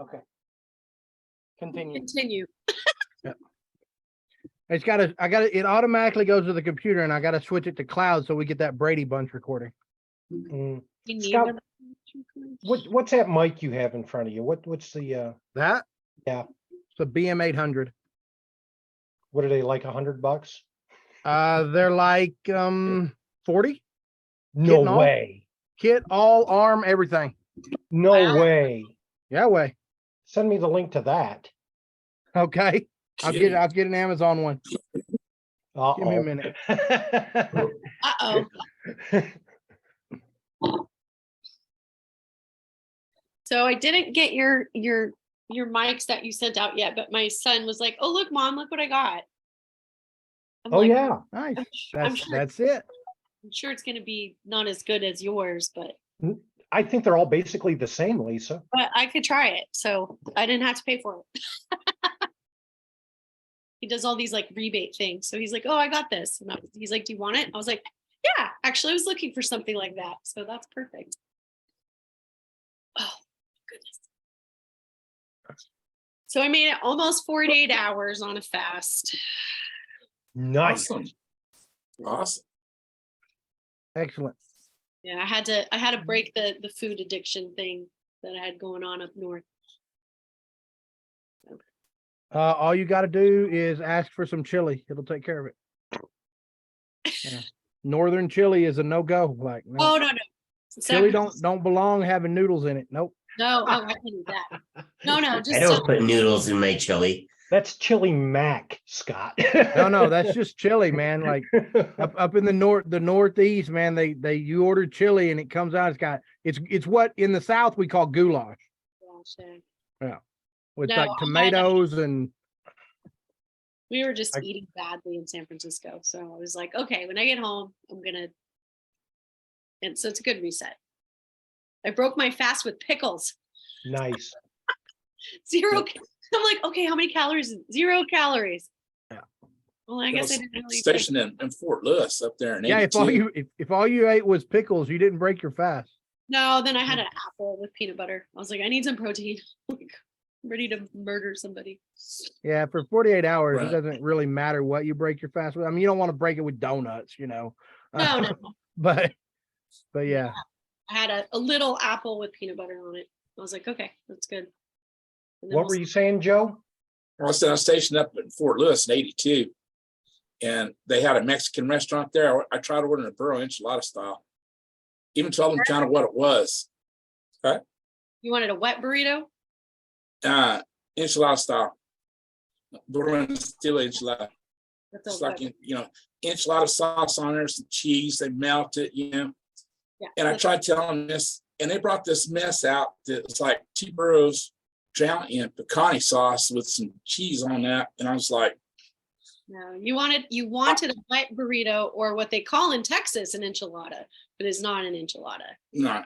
Okay. Continue. Continue. Yeah. It automatically goes to the computer and I got to switch it to cloud so we get that Brady Bunch recording. Mm. You need Scott, them. what's that mic you have in front of you? What's the That? Yeah. It's a BM800. what are they, like $100? They're like 40 No and all. way. Kit, all arm, everything. No Wow. way. Yeah, way. Send me the link to that. Okay. I'll get an Amazon one. Uh-oh. Give me a minute. Uh-oh. So I didn't get your mics that you sent out yet, but my son was like, "Oh, look, Mom, look what I got." I'm Oh like, yeah. Nice. I'm sure That's it. I'm sure it's going to be not as good as yours, but I think they're all basically the same, Lisa. I could try it. So I didn't have to pay for it. He does all these like rebate things. So he's like, "Oh, I got this." And he's like, "Do you want it?" I was like, "Yeah, actually I was looking for something like that." So that's perfect. Oh, goodness. So I made it almost 48 hours on a fast. Nice. Awesome. Excellent. Yeah, I had to break the food addiction thing that I had going on up north. All you got to do is ask for some chili. It'll take care of it. Yeah. Northern chili is a no-go. Like, no. Oh no. Chili don't belong having noodles in it. Nope. No, oh, I can do that. No, just I don't put noodles in my chili. That's chili mac, Scott. No, that's just chili, man. Like up in the northeast, man, you order chili and it comes out. It's what in the South we call goulash. Yeah. With No, like tomatoes and we were just eating badly in San Francisco. So I was like, okay, when I get home, and so it's a good reset. I broke my fast with pickles. Nice. Zero. I'm like, okay, how many calories? 0 calories. Yeah. Well, I guess I didn't really. Stationed in Fort Lewis up there in yeah, 82. if all you ate was pickles, you didn't break your fast. No, then I had an apple with peanut butter. I was like, I need some protein. Like, I'm ready to murder somebody. Yeah, for 48 hours, Right. it doesn't really matter what you break your fast with. I mean, you don't want to break it with donuts, you know. No. But yeah. I had a little apple with peanut butter on it. I was like, okay, that's good. And then What were you saying, Joe? I was stationed up in Fort Lewis in 82. And they had a Mexican restaurant there. I tried ordering a burro enchilada style. Even told them kind of what it was. You wanted a wet burrito? Enchilada style. Burro estilo enchilada. That's It's a like, wet- enchilada sauce on there, some cheese, they melt it, yeah. And I tried telling them this, and they brought this mess out that was like 2 burros drowned in pecani sauce with some cheese on that. And I was like, No, you wanted a wet burrito, or what they call in Texas an enchilada, but it's not an enchilada. no.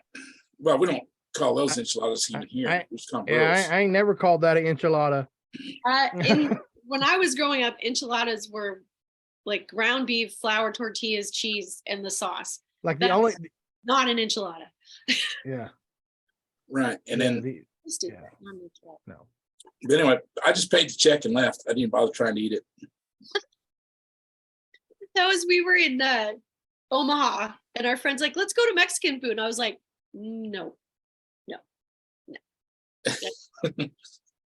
Well, we don't call those enchiladas even here. We just call them burros. I ain't never called that an enchilada. When I was growing up, enchiladas were like ground beef, flour, tortillas, cheese, and the sauce. Like That's not an enchilada. yeah. Right. And then, Just did Yeah. that, not an enchilada. No. but anyway, I just paid the check and left. I didn't bother trying to eat it. That was, we were in Omaha, and our friend's like, let's go to Mexican food. And I was like, no.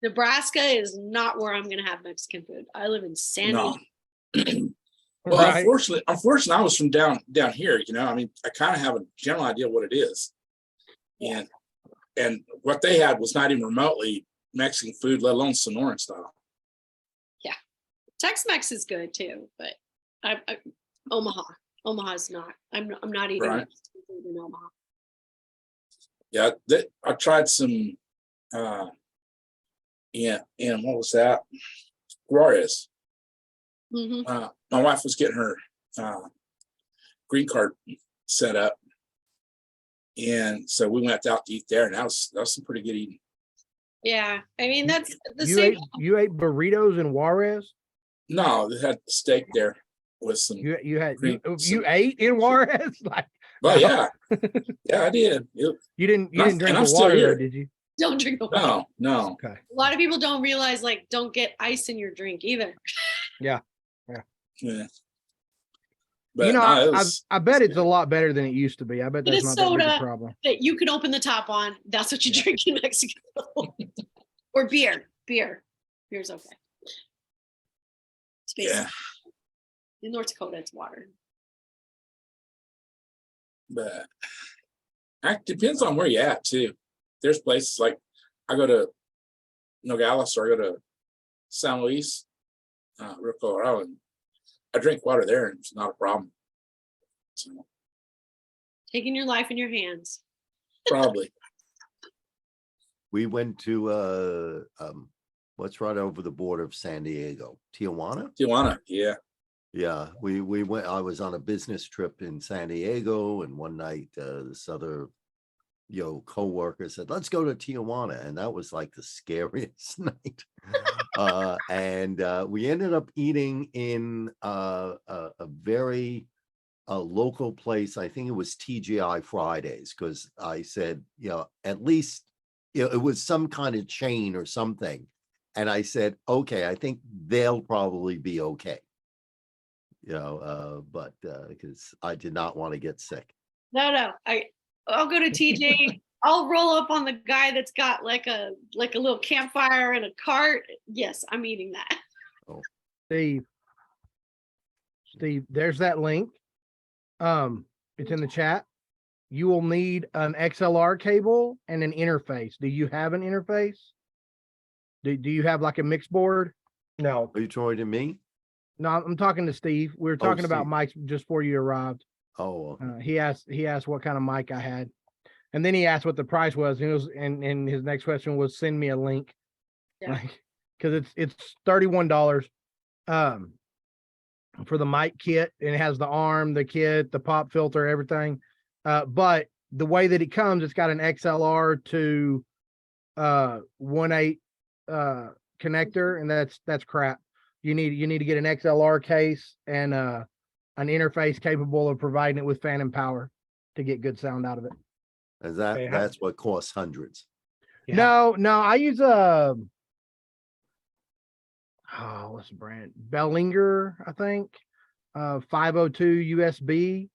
Nebraska is not where I'm going to have Mexican food. I live in San No. Diego. Well, Right. unfortunately, I was from down here, I mean, I kind of have a general idea what it is. And what they had was not even remotely Mexican food, let alone Sonoran style. Tex-Mex is good too, but Omaha's not. I'm not eating Right. Mexican food in Omaha. Yeah, I tried some, and what was that? Juarez. Mhm. My wife was getting her green card set up, and so we went out to eat there, and that was some pretty good eating. Yeah, I mean that's the You same. ate burritos in Juarez? No, they had steak there with some. You Some- ate in Juarez? Like But yeah, I did. you didn't And drink I'm the still water, here. though, did you? Don't drink the water. No, no. Okay. A lot of people don't realize, like, don't get ice in your drink either. Yeah. You But know, no, it was, I bet it's a lot better than it used to be. I bet It that's is not that big a soda. problem. That you can open the top on. That's what you drink in Mexico. Or beer. Beer's okay. It's basically- yeah. In North Dakota, it's water. But it depends on where you're at too. There's places like I go to Nogales or I go to San Luis, Rio Colorado, and I drink water there, and it's not a problem. So Taking your life in your hands. probably. We went to what's right over the border of San Diego, Tijuana. Tijuana, yeah. Yeah, we went. I was on a business trip in San Diego, and one night this other coworker said, "Let's go to Tijuana," and that was like the scariest night. And we ended up eating in a very local place. I think it was TGI Fridays, because I said, at least it was some kind of chain or something. And I said, okay, I think they'll probably be okay. But because I did not want to get sick. No. I'll go to TJ. I'll roll up on the guy that's got like a little campfire and a cart. Yes, I'm eating that. Steve, there's that link. It's in the chat. You will need an XLR cable and an interface. Do you have an interface? Do you have like a mix board? No, Are you talking to me? No, I'm talking to Steve. We were talking about Steve. mics just before you arrived. Oh, He asked what kind of mic I had, and then he asked what the price was. And his next question was, send me a link, Yeah. like, because it's $31 for the mic kit, and it has the arm, the kit, the pop filter, everything. But the way that it comes, it's got an XLR to 1.8 connector, and that's crap. You need to get an XLR case and an interface capable of providing it with phantom power to get good sound out of it. is Okay, that's what costs hundreds. Yeah. No, I use what's the brand? Bellinger, I think. 502 USB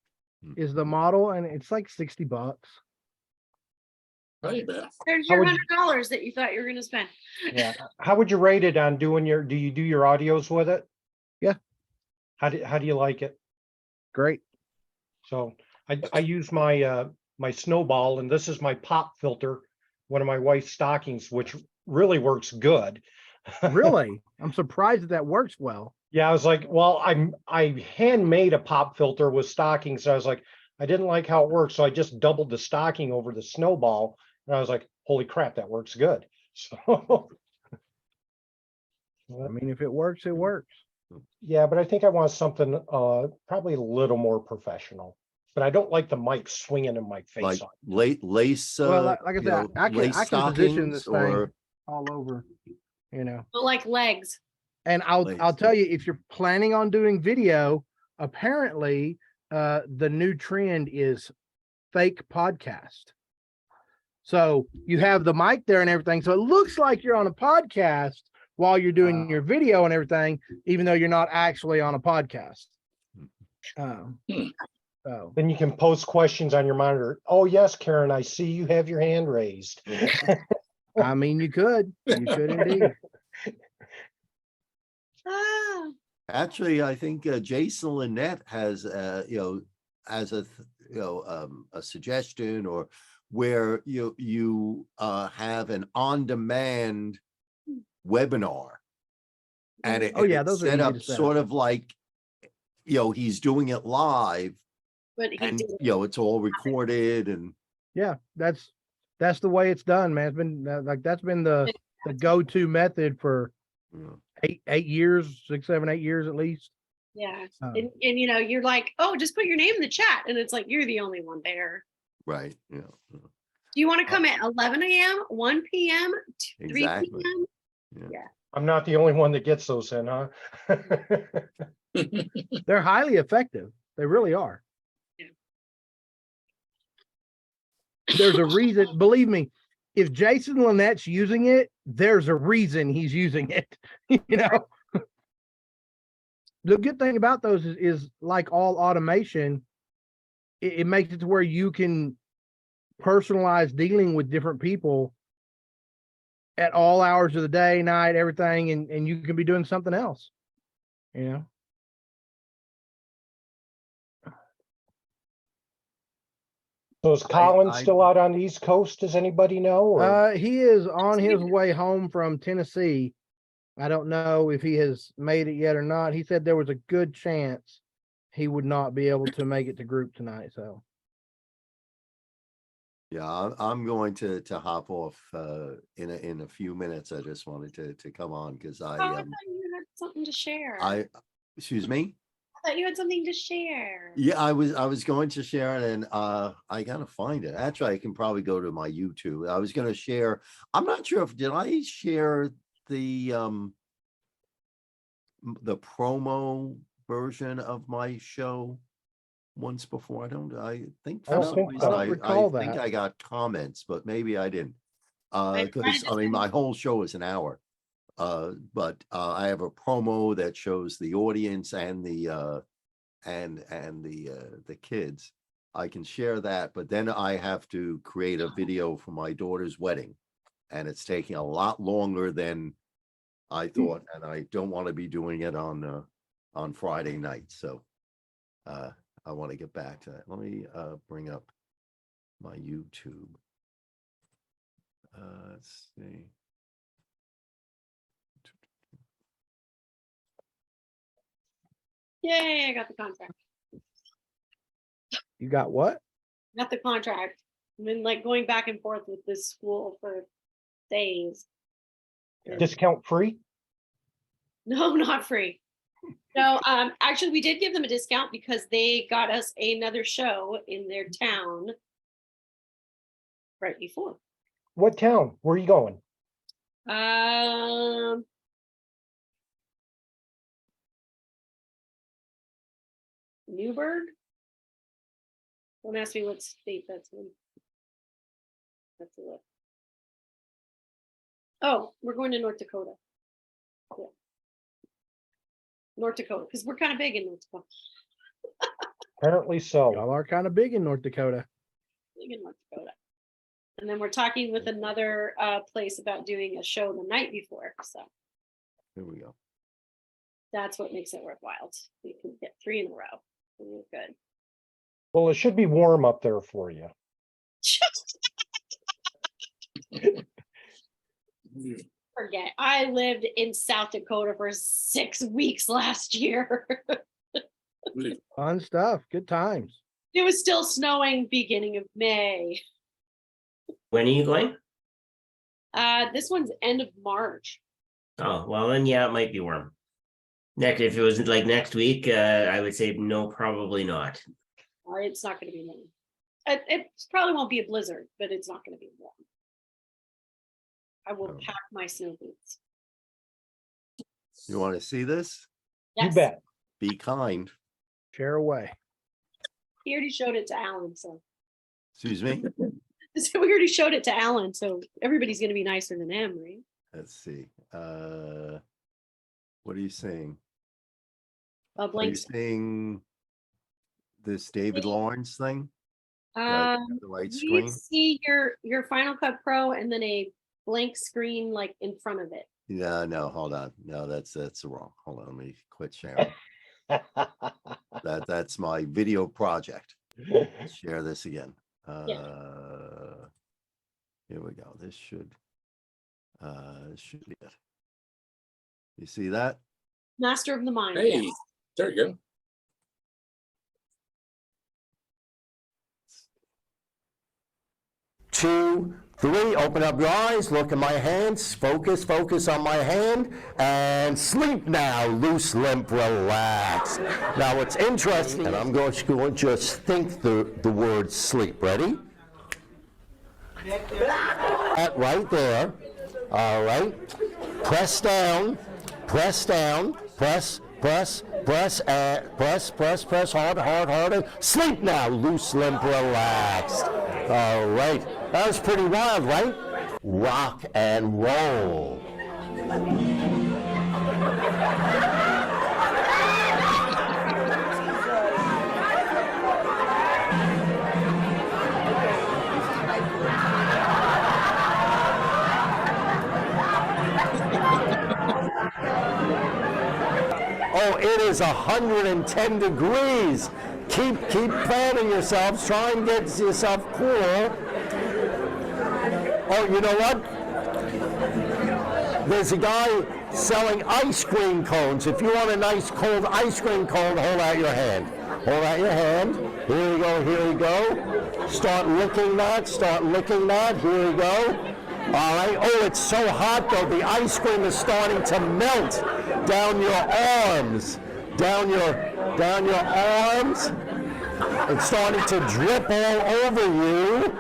is the model, and it's like $60. Hey, man. There's How your would $100 that you thought you were gonna spend. yeah. How would you rate it on do you do your audios with it? Yeah. How do you like it? Great. So I use my my Snowball, and this is my pop filter, one of my wife's stockings, which really works good. Really? I'm surprised that works well. Yeah, I was like, well, I handmade a pop filter with stockings. So I was like, I didn't like how it worked, so I just doubled the stocking over the Snowball, and I was like, holy crap, that works good. So I mean, if it works, it works. yeah, but I think I want something probably a little more professional. But I don't like the mic swinging in my face. Like on. lace. Well, like I said, I lace can position this stockings, thing all over, But like legs. And I'll Legs. tell you, if you're planning on doing video, apparently the new trend is fake podcast. So you have the mic there and everything, so it looks like you're on a podcast while you're doing your video and everything, even though you're not actually on a podcast. So Then you can post questions on your monitor. Oh yes, Karen, I see you have your hand raised. I mean, you could indeed. Ah, Actually, I think Jason Lynette has as a suggestion, or where you have an on-demand webinar, and Oh, yeah, those are set easy up to set sort up. of like he's doing it live, but he and did it. it's all recorded, and Yeah, that's the way it's done, man. It's been that's been the go-to method for you know, 8 years, 6, 7, 8 years at least. Yeah. Um, And you're like, oh, just put your name in the chat. And it's like, you're the only one there. right, Do you want to come at 11 a.m., 1 p.m., 3 exactly. p.m.? I'm not the only one that gets those in, huh? They're highly effective. They really are. Yeah. There's a reason, believe me, if Jason Linette's using it, there's a reason he's using it. You know, the good thing about those is like all automation, it makes it to where you can personalize dealing with different people at all hours of the day, night, everything, and you can be doing something else, you know. So is Colin I- still out on the East Coast? Does anybody know? Or He is on his way home from Tennessee. I don't know if he has made it yet or not. He said there was a good chance he would not be able to make it to group tonight. So Yeah, I'm going to hop off in a few minutes. I just wanted to come on because Oh, I thought you had something to share. excuse me. I thought you had something to share. Yeah, I was going to share it, and I gotta find it. Actually, I can probably go to my YouTube. I was gonna share. I'm not sure if did I share the promo version of my show once before. I think I don't for some think reason so. I don't recall I think that. I got comments, but maybe I didn't. might Because have I mean been- my whole show is an hour. But I have a promo that shows the audience and the kids. I can share that, but then I have to create a video for my daughter's wedding, and it's taking a lot longer than I thought, and I don't want to be doing it on Friday night. So I want to get back to that. Let me bring up my YouTube. Let's see. Yay, I got the contract. you got what? Got the contract. I've been like going back and forth with this school for days. discount free? No, not free. No, actually we did give them a discount because they got us another show in their town right before. What town? Where are you going? Newburgh? Don't ask me what state that's in. That's a look. Oh, we're going to North Dakota. Yeah. North Dakota, because we're kind of big in North Dakota. Apparently so. Y'all are kind of big in North Dakota. Big in North Dakota. And then we're talking with another place about doing a show the night before. So Here we go. that's what makes it worthwhile. We can get 3 in a row. We're good. Well, it should be warm up there for you. Forget. I lived in South Dakota for 6 weeks last year. Fun stuff. Good times. It was still snowing beginning of May. When are you going? This one's end of March. Oh, well, then, yeah, it might be warm. If it was like next week, I would say no, probably not. It's not going to be warm. It probably won't be a blizzard, but it's not going to be warm. I will pack my snow boots. You want to see this? You Yes. bet. Be kind. Share away. He already showed it to Alan, so Excuse me. we already showed it to Alan, so everybody's going to be nicer than him, right? Let's see. What are you saying? A Are blank. you seeing this David Lawrence thing? The right You screen? see your Final Cut Pro and then a blank screen like in front of it. No, hold on. No, that's wrong. Hold on, let me quit sharing. That's my video project. Let's share this again. Here we go. This should be it. You see that? Master of the Mind. Hey, yes. there you go. 2, 3, open up your eyes, look at my hands, focus on my hand, and sleep now, loose, limp, relax. Now what's interesting, and I'm going to just think the word sleep. Ready? That right there. All right. Press down, press, harder. Sleep now, loose, limp, relaxed. All right. That was pretty wild, right? rock and roll. Oh, it is 110 degrees. Keep fanning yourselves. Try and get yourself cooler. Oh, you know what? There's a guy selling ice cream cones. If you want a nice cold ice cream cone, hold out your hand. Hold out your hand. Here we go, here we go. Start licking that, start licking that. Here we go. All right. Oh, it's so hot though. The ice cream is starting to melt down your arms. Down your arms. It's starting to drip all over you.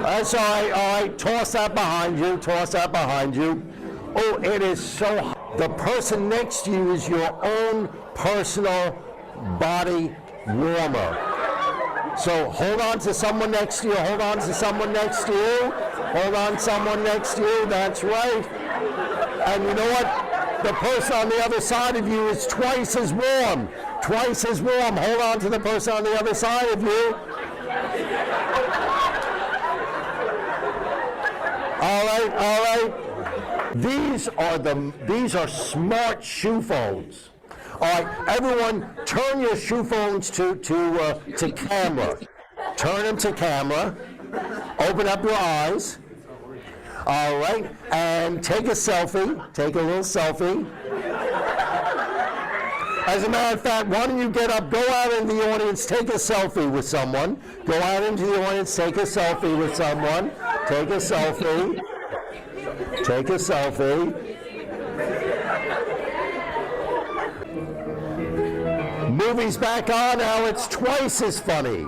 That's all right, all right. Toss that behind you, toss that behind you. Oh, it is so hot. The person next to you is your own personal body warmer. So hold on to someone next to you, hold on to someone next to you, hold on to someone next to you, that's right. And you know what? The person on the other side of you is twice as warm. Twice as warm. Hold on to the person on the other side of you. All right, all right. These are smart shoe phones. All right, everyone, turn your shoe phones to camera. Turn them to camera. Open up your eyes. All right, and take a selfie. Take a little selfie. As a matter of fact, why don't you get up, go out into the audience, take a selfie with someone. Go out into the audience, take a selfie with someone. Take a selfie. Take a selfie. Movie's back on, now it's twice as funny.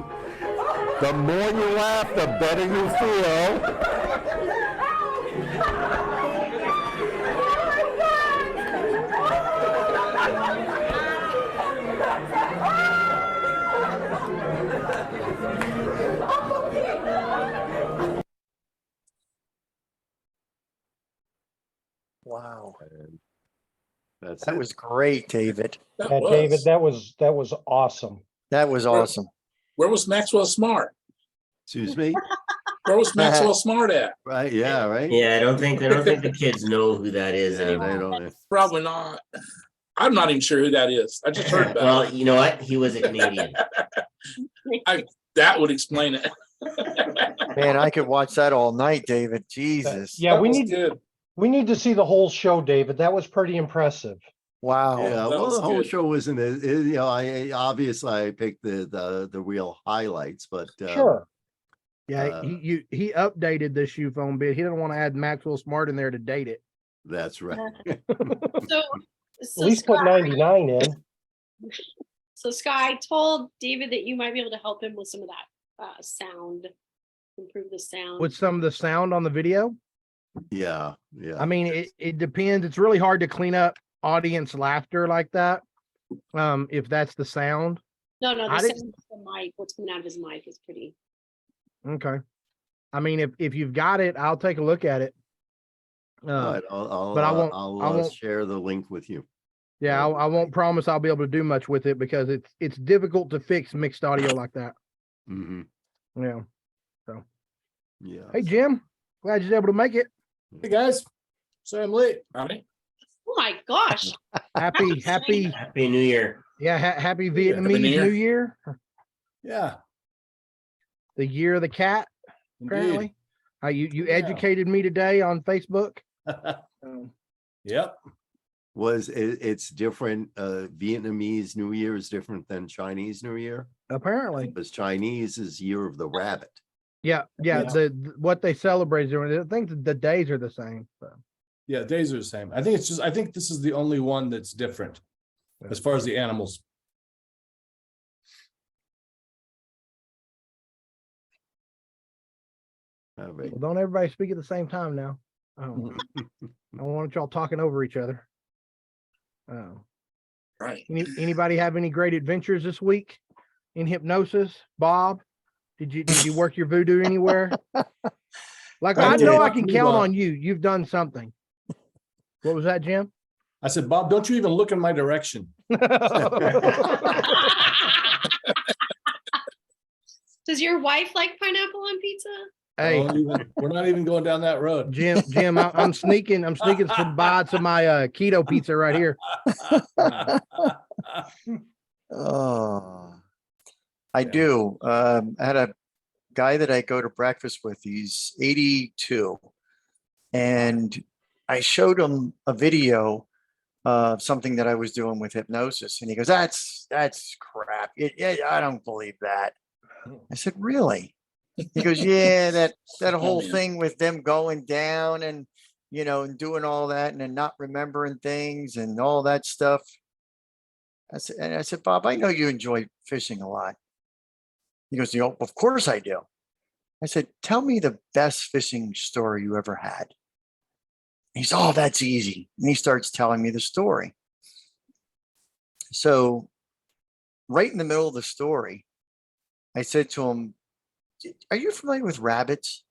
The more you laugh, the better you feel. Wow. That's That it. was great, David. That Yeah, David, was. that was awesome. That was awesome. Where was Maxwell Smart? Excuse me? Where was Maxwell Smart at? Right, yeah, right? Yeah, I don't think the kids know who that is Yeah, anymore. they don't. Probably not. I'm not even sure who that is. I just heard about Well, it. you know what? He was a Canadian. That would explain it. Man, I could watch that all night, David. Jesus. Yeah, That we was need good. we need to see the whole show, David. That was pretty impressive. Wow. Yeah, that well, was the whole good. show wasn't, you know, I obviously I picked the real highlights, but Sure. Yeah, he updated the shoe phone bit. He didn't want to add Maxwell Smart in there to date it. that's right. So, At least put Scott, 99 in. so Sky told David that you might be able to help him with some of that sound, improve the sound. With some of the sound on the video. Yeah, yeah. I mean, it depends. It's really hard to clean up audience laughter like that. If that's the sound. No, the I didn't- sound of the mic, what's coming out of his mic is pretty. Okay. I mean, if you've got it, I'll take a look at it. All right, I'll, but I won't- I'll I won't- share the link with you. Yeah, I won't promise I'll be able to do much with it because it's difficult to fix mixed audio like that. Hmm. Yeah. Yeah. Hey Jim, glad you're able to make it. Hey guys, sorry I'm late. Howdy. Oh my gosh. Happy Happy New Year. happy New Vietnamese Year. New Year. Yeah, The year of the cat, apparently. You Yeah. educated me today on Facebook. indeed. Yep. It's different, Vietnamese New Year is different than Chinese New Year, Apparently. because Chinese is Year of the Rabbit. Yeah. Yeah. What they celebrate during, I think the days are the same. So. Yeah, days are the same. I think this is the only one that's different as far as the animals. All right. Well, don't everybody speak at the same time now. Oh, I don't want y'all talking over each other. Oh. Right. Anybody have any great adventures this week in hypnosis? Bob, Did you work your voodoo anywhere? Like, I I know did. I can count Bob. on you. You've done something. What was that, Jim? I said, Bob, don't you even look in my direction. Does your wife like pineapple on pizza? Hey, We're not even going down that road. Jim, I'm sneaking some bites of my keto pizza right here. Oh, I Yeah. do. I had a guy that I go to breakfast with. He's 82. And I showed him a video of something that I was doing with hypnosis. And he goes, that's crap. I don't believe that. I said, really? He goes, yeah, that whole man. thing with them going down and, and doing all that and then not remembering things and all that stuff. I said, Bob, I know you enjoy fishing a lot. He goes, of course I do. I said, tell me the best fishing story you ever had. He's, oh, that's easy. And he starts telling me the story. So right in the middle of the story, I said to him, are you familiar with rabbits?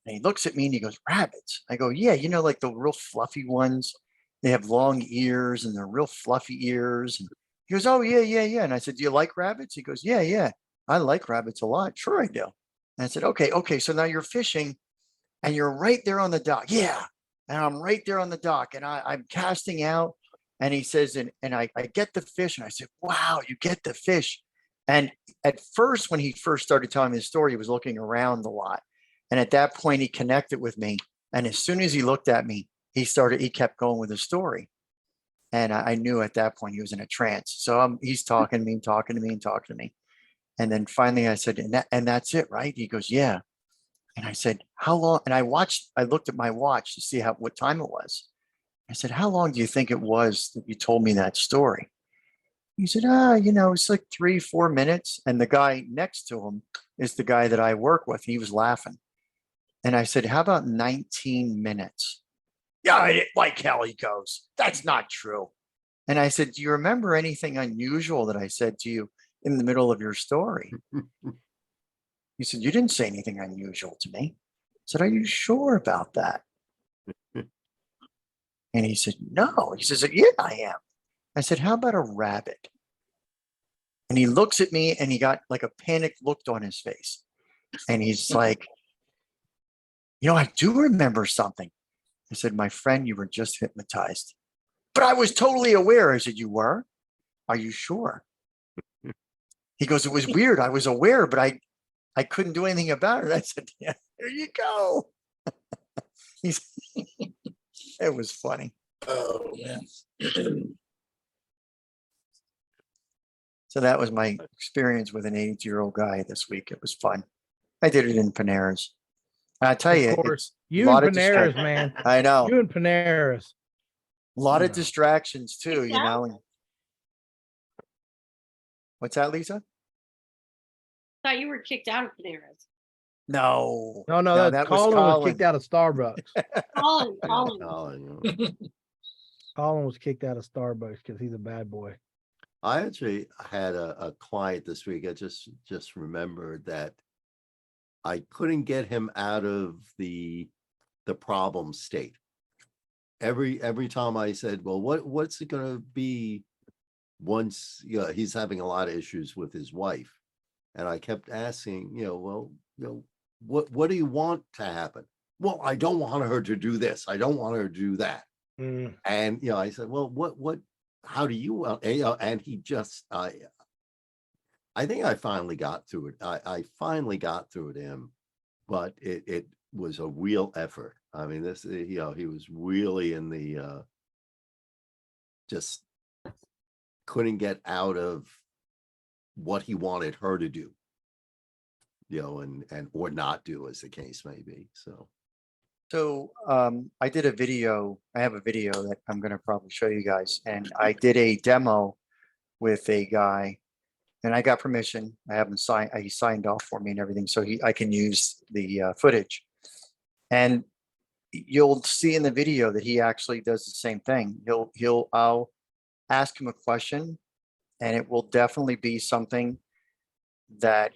And he looks at me and he goes, rabbits? I go, yeah, like the real fluffy ones. They have long ears and they're real fluffy ears. And he goes, oh, yeah. And I said, do you like rabbits? He goes, yeah. I like rabbits a lot. Sure, I do. And I said, okay. So now you're fishing and you're right there on the dock. Yeah. And I'm right there on the dock and I'm casting out. And he says, and I get the fish. And I said, wow, you get the fish. And at first, when he first started telling me the story, he was looking around a lot. And at that point, he connected with me. And as soon as he looked at me, he kept going with the story. And I knew at that point he was in a trance. So he's talking to me. And then finally I said, and that's it, right? He goes, yeah. And I said, how long? And I looked at my watch to see what time it was. I said, how long do you think it was that you told me that story? He said, it's like 3-4 minutes. And the guy next to him is the guy that I work with. He was laughing. And I said, how about 19 minutes? Yeah, I didn't like hell, he goes, that's not true. And I said, do you remember anything unusual that I said to you in the middle of your story? He said, you didn't say anything unusual to me. I said, are you sure about that? And he said, no. He says, yeah, I am. I said, how about a rabbit? And he looks at me and he got like a panicked look on his face. And he's like, I do remember something. I said, my friend, you were just hypnotized. But I was totally aware. I said, you were? Are you sure? He goes, it was weird. I was aware, but I couldn't do anything about it. I said, yeah, there you go. It was funny. Oh, man. So that was my experience with an 82-year-old guy this week. It was fun. I did it in Panera's. I tell you, Of course, a you lot and of Panera's, man. I know. You and Panera's. A lot of Yeah. distractions too, Yeah. and what's that, Lisa? Thought you were kicked out of Panera's. No. No, that Colin was Colin. kicked out of Starbucks. Colin. Colin was kicked out of Starbucks because he's a bad boy. I actually had a client this week. I just remembered that I couldn't get him out of the problem state. Every time I said, well, what's it going to be once he's having a lot of issues with his wife, and I kept asking, what do you want to happen? Well, I don't want her to do this. I don't want her to do that. Mm. And I said, well, what? How do you? And he just, I think I finally got through it. I finally got through it to him, but it was a real effort. I mean, he was really in the just couldn't get out of what he wanted her to do, and or not do, as the case may be. So I did a video. I have a video that I'm going to probably show you guys. And I did a demo with a guy and I got permission. I haven't signed. He signed off for me and everything. So I can use the footage. And you'll see in the video that he actually does the same thing. I'll ask him a question and it will definitely be something that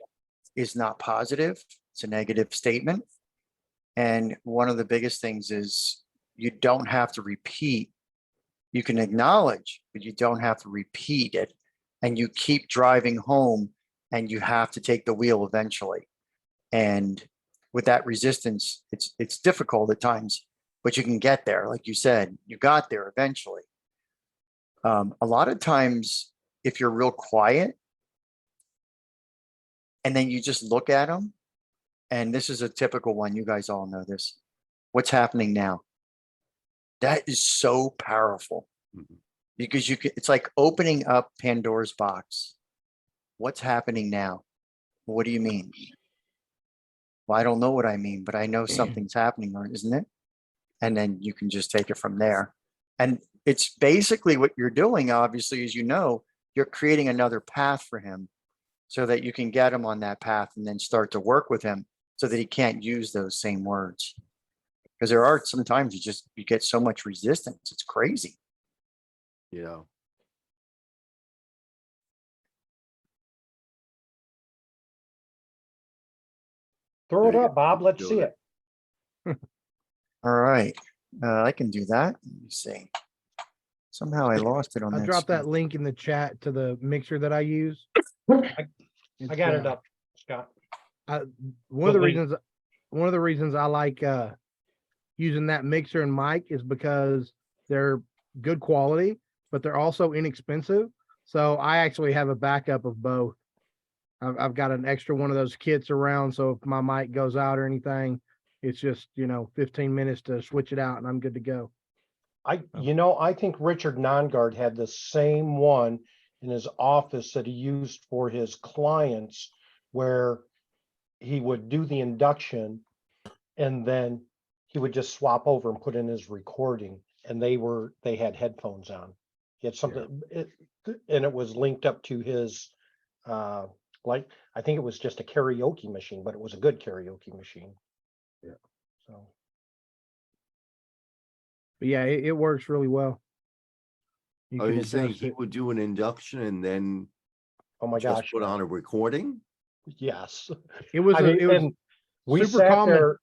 is not positive. It's a negative statement. And one of the biggest things is you don't have to repeat. You can acknowledge, but you don't have to repeat it. And you keep driving home and you have to take the wheel eventually. And with that resistance, it's difficult at times, but you can get there. Like you said, you got there eventually. A lot of times, if you're real quiet and then you just look at them, and this is a typical one, you guys all know this. What's happening now? That is so powerful because it's like opening up Pandora's box. What's happening now? What do you mean? Well, I don't know what I mean, but I know something's happening, isn't it? And then you can just take it from there. And it's basically what you're doing, obviously, as you know, you're creating another path for him so that you can get him on that path and then start to work with him so that he can't use those same words. Because there are sometimes you get so much resistance. It's crazy. Yeah. Throw it There you up, Bob. Let's Do see it. it. All right. I can do that. Let me see. Somehow I lost it on I that. dropped that screen. link in the chat to the mixer that I use. I got It's, it up, Scott. one of the The link. reasons I like using that mixer and mic is because they're good quality, but they're also inexpensive. So I actually have a backup of both. I've got an extra one of those kits around, so if my mic goes out or anything, it's just 15 minutes to switch it out and I'm good to go. I think Richard Nongard had the same one in his office that he used for his clients, where he would do the induction and then he would just swap over and put in his recording, and they had headphones on. He had something, and it was linked up to his, like, I think it was just a karaoke machine, but it was a good karaoke machine. Yeah. So. But yeah, it works really well. Are you saying adjust he it. would do an induction and then Oh my just gosh. put on a recording? Yes. It was I mean, it was and we super sat common. there.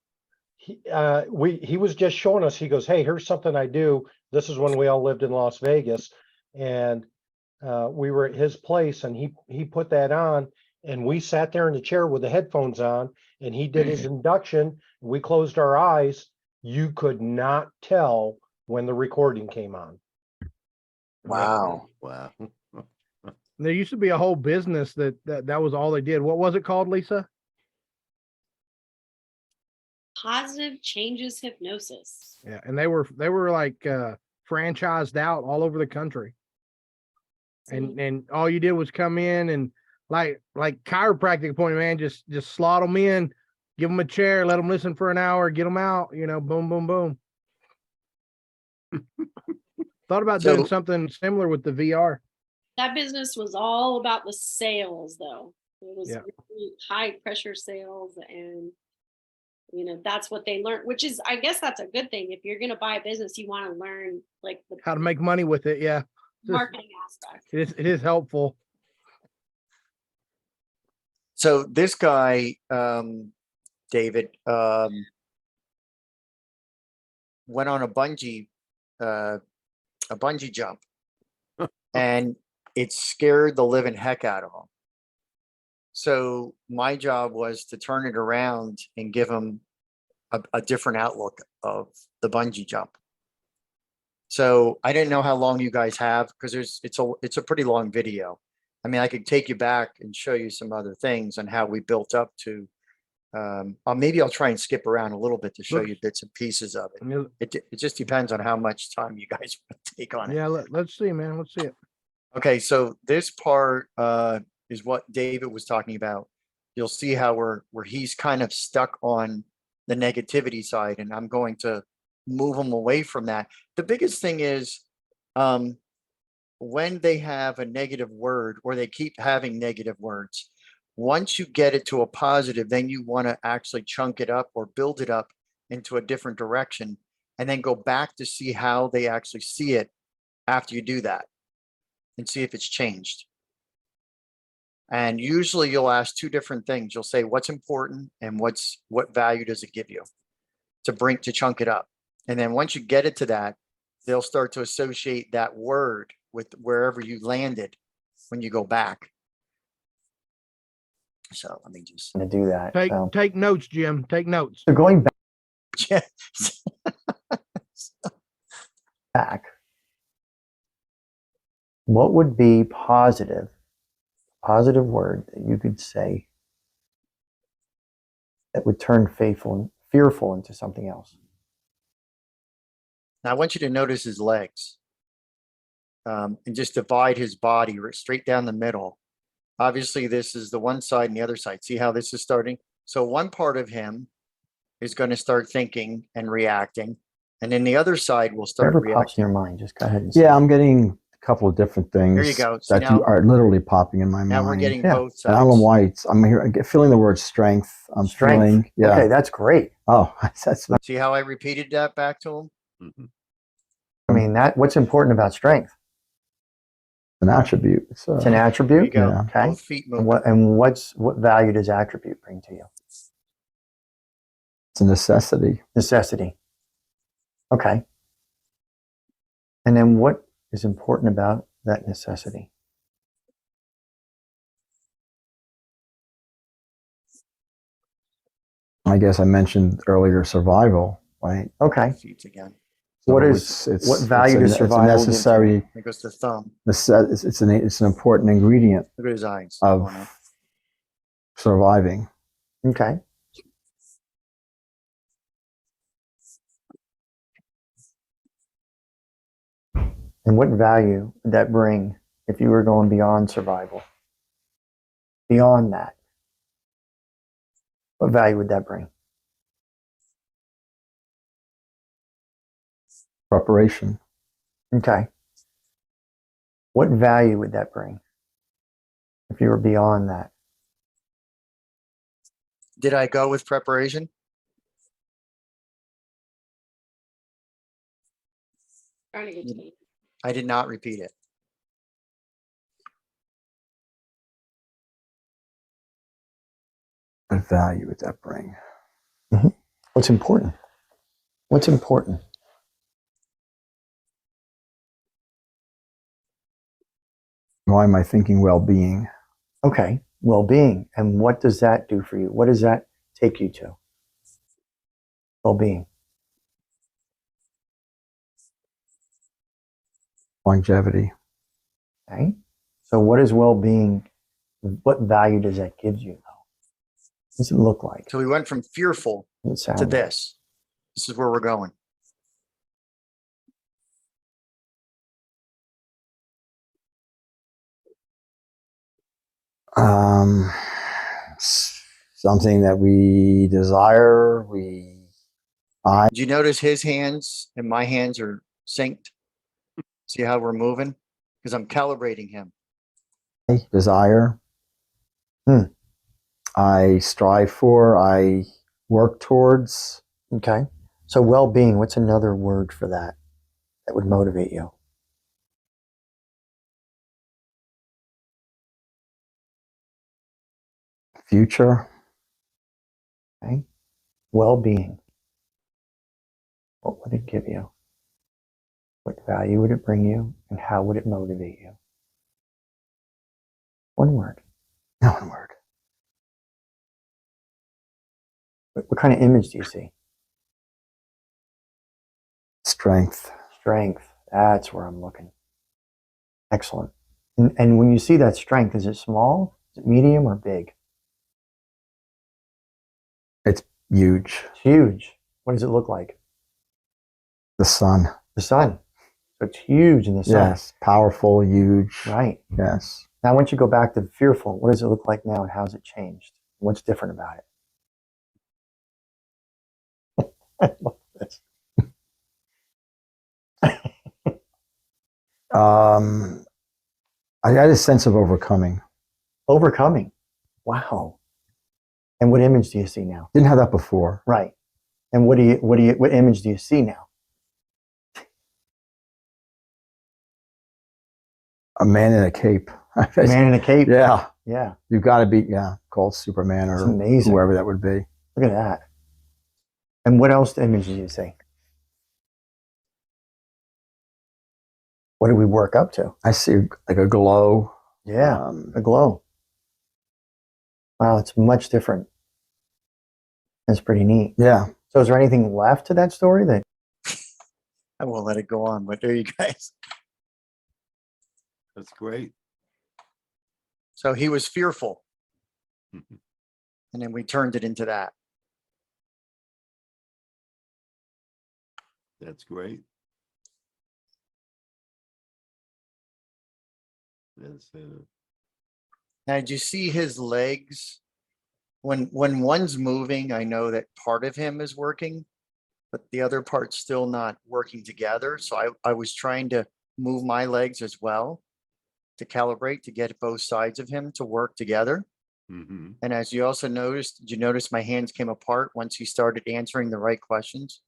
He was just showing us. He goes, "Hey, here's something I do." This is when we all lived in Las Vegas, and we were at his place, and he put that on, and we sat there in the chair with the headphones on, and he did his induction. We closed our eyes. You could not tell when the recording came on. Wow. Wow. There used to be a whole business that was all they did. What was it called, Lisa? Positive changes hypnosis. Yeah, and they were like franchised out all over the country. And all you did was come in and like chiropractic appointment, man, just slot them in, give them a chair, let them listen for an hour, get them out, boom, boom, boom. Thought about doing So- something similar with the VR. That business was all about the sales, though. It was Yeah. really high pressure sales, and that's what they learned, which is, I guess that's a good thing. If you're going to buy a business, you want to learn like the How to make money with it. Yeah. marketing aspect. It is helpful. So this guy, David, went on a bungee jump, and it scared the living heck out of him. So my job was to turn it around and give him a different outlook of the bungee jump. So I didn't know how long you guys have, because it's a pretty long video. I mean, I could take you back and show you some other things and how we built up to. Maybe I'll try and skip around a little bit to show you bits and pieces of it. I mean, It just depends on how much time you guys want to take on it. yeah, let's see, man. Let's see it. Okay, so this part is what David was talking about. You'll see how where he's kind of stuck on the negativity side, and I'm going to move him away from that. The biggest thing is when they have a negative word, or they keep having negative words, once you get it to a positive, then you want to actually chunk it up or build it up into a different direction, and then go back to see how they actually see it after you do that, and see if it's changed. And usually you'll ask two different things. You'll say what's important and what value does it give you to chunk it up. And then once you get it to that, they'll start to associate that word with wherever you landed when you go back. So let me just To do that. So Take notes, Jim. Take notes. so going yeah. back, what would be positive word that you could say that would turn fearful into something else? Now I want you to notice his legs, and just divide his body straight down the middle. Obviously, this is the one side and the other side. See how this is starting? So one part of him is going to start thinking and reacting, and then the other side will start Whatever pops in reacting. your mind, just go ahead and say Yeah, it. I'm getting a couple of different things There you go. See, that now, are literally popping in my now mind. we're getting Yeah. both And I don't know sides. why I'm here. Feeling the word strength. I'm Strength. feeling, yeah. Okay, that's great. Oh, that's See how I repeated that back to him? Mhm. I mean, what's important about strength? an attribute. So, It's an There you attribute. go. Yeah. Okay. Both feet And moving. what value does attribute bring to you? it's a necessity. Necessity. Okay. And then what is important about that necessity? I guess I mentioned earlier survival, right? Okay. Feet again. So What it's value does it's a survival give to you? necessary. There goes the thumb. It's an important ingredient Look at his eyes. going up. of surviving. Okay. And what value would that bring if you were going beyond survival? Beyond that, what value would that bring? Preparation. Okay. What value would that bring if you were beyond that? Did I go with preparation? Trying to get to me. I did not repeat it. What value would that bring? What's important? What's important? Why am I thinking well-being? Okay. Well-being. And what does that do for you? What does that take you to? Well-being. Longevity. Okay. So what is well-being? What value does that give you though? What does it look like? So we went from fearful What does it sound to like? this. This is where we're going. Something that we desire. Did you notice his hands and my hands are synced? See how we're moving? Because I'm calibrating him. Desire. I strive for. I work towards. Okay. So well-being, what's another word for that that would motivate you? Future. Okay. Well-being. What would it give you? What value would it bring you? And how would it motivate you? One word. No one word. What kind of image do you see? Strength. Strength. That's where I'm looking. Excellent. And when you see that strength, is it small? Is it medium or big? It's huge. It's huge. What does it look like? The sun. The sun. So it's huge in the sun. Yes. Powerful. Huge. Right. Yes. Now, once you go back to fearful, what does it look like now and how's it changed? What's different about it? I love this. I had a sense of overcoming. Overcoming. Wow. And what image do you see now? Didn't have that before. Right. And what image do you see now? A man in a cape. Man in a cape. Yeah, Yeah. you've got to be called Superman It's or amazing. whoever that would be. Look at that. And what else image did you see? What did we work up to? I see like a glow. Yeah, a glow. Wow, it's much different. That's pretty neat. Yeah. So is there anything left to that story that I won't let it go on, but there you guys. That's great. So he was fearful. And then we turned it into that. That's great. That's Now, did you see his legs? When one's moving, I know that part of him is working, but the other part's still not working together. So I was trying to move my legs as well to calibrate to get both sides of him to work together. mm-hmm. And as you also noticed, did you notice my hands came apart once he started answering the right questions?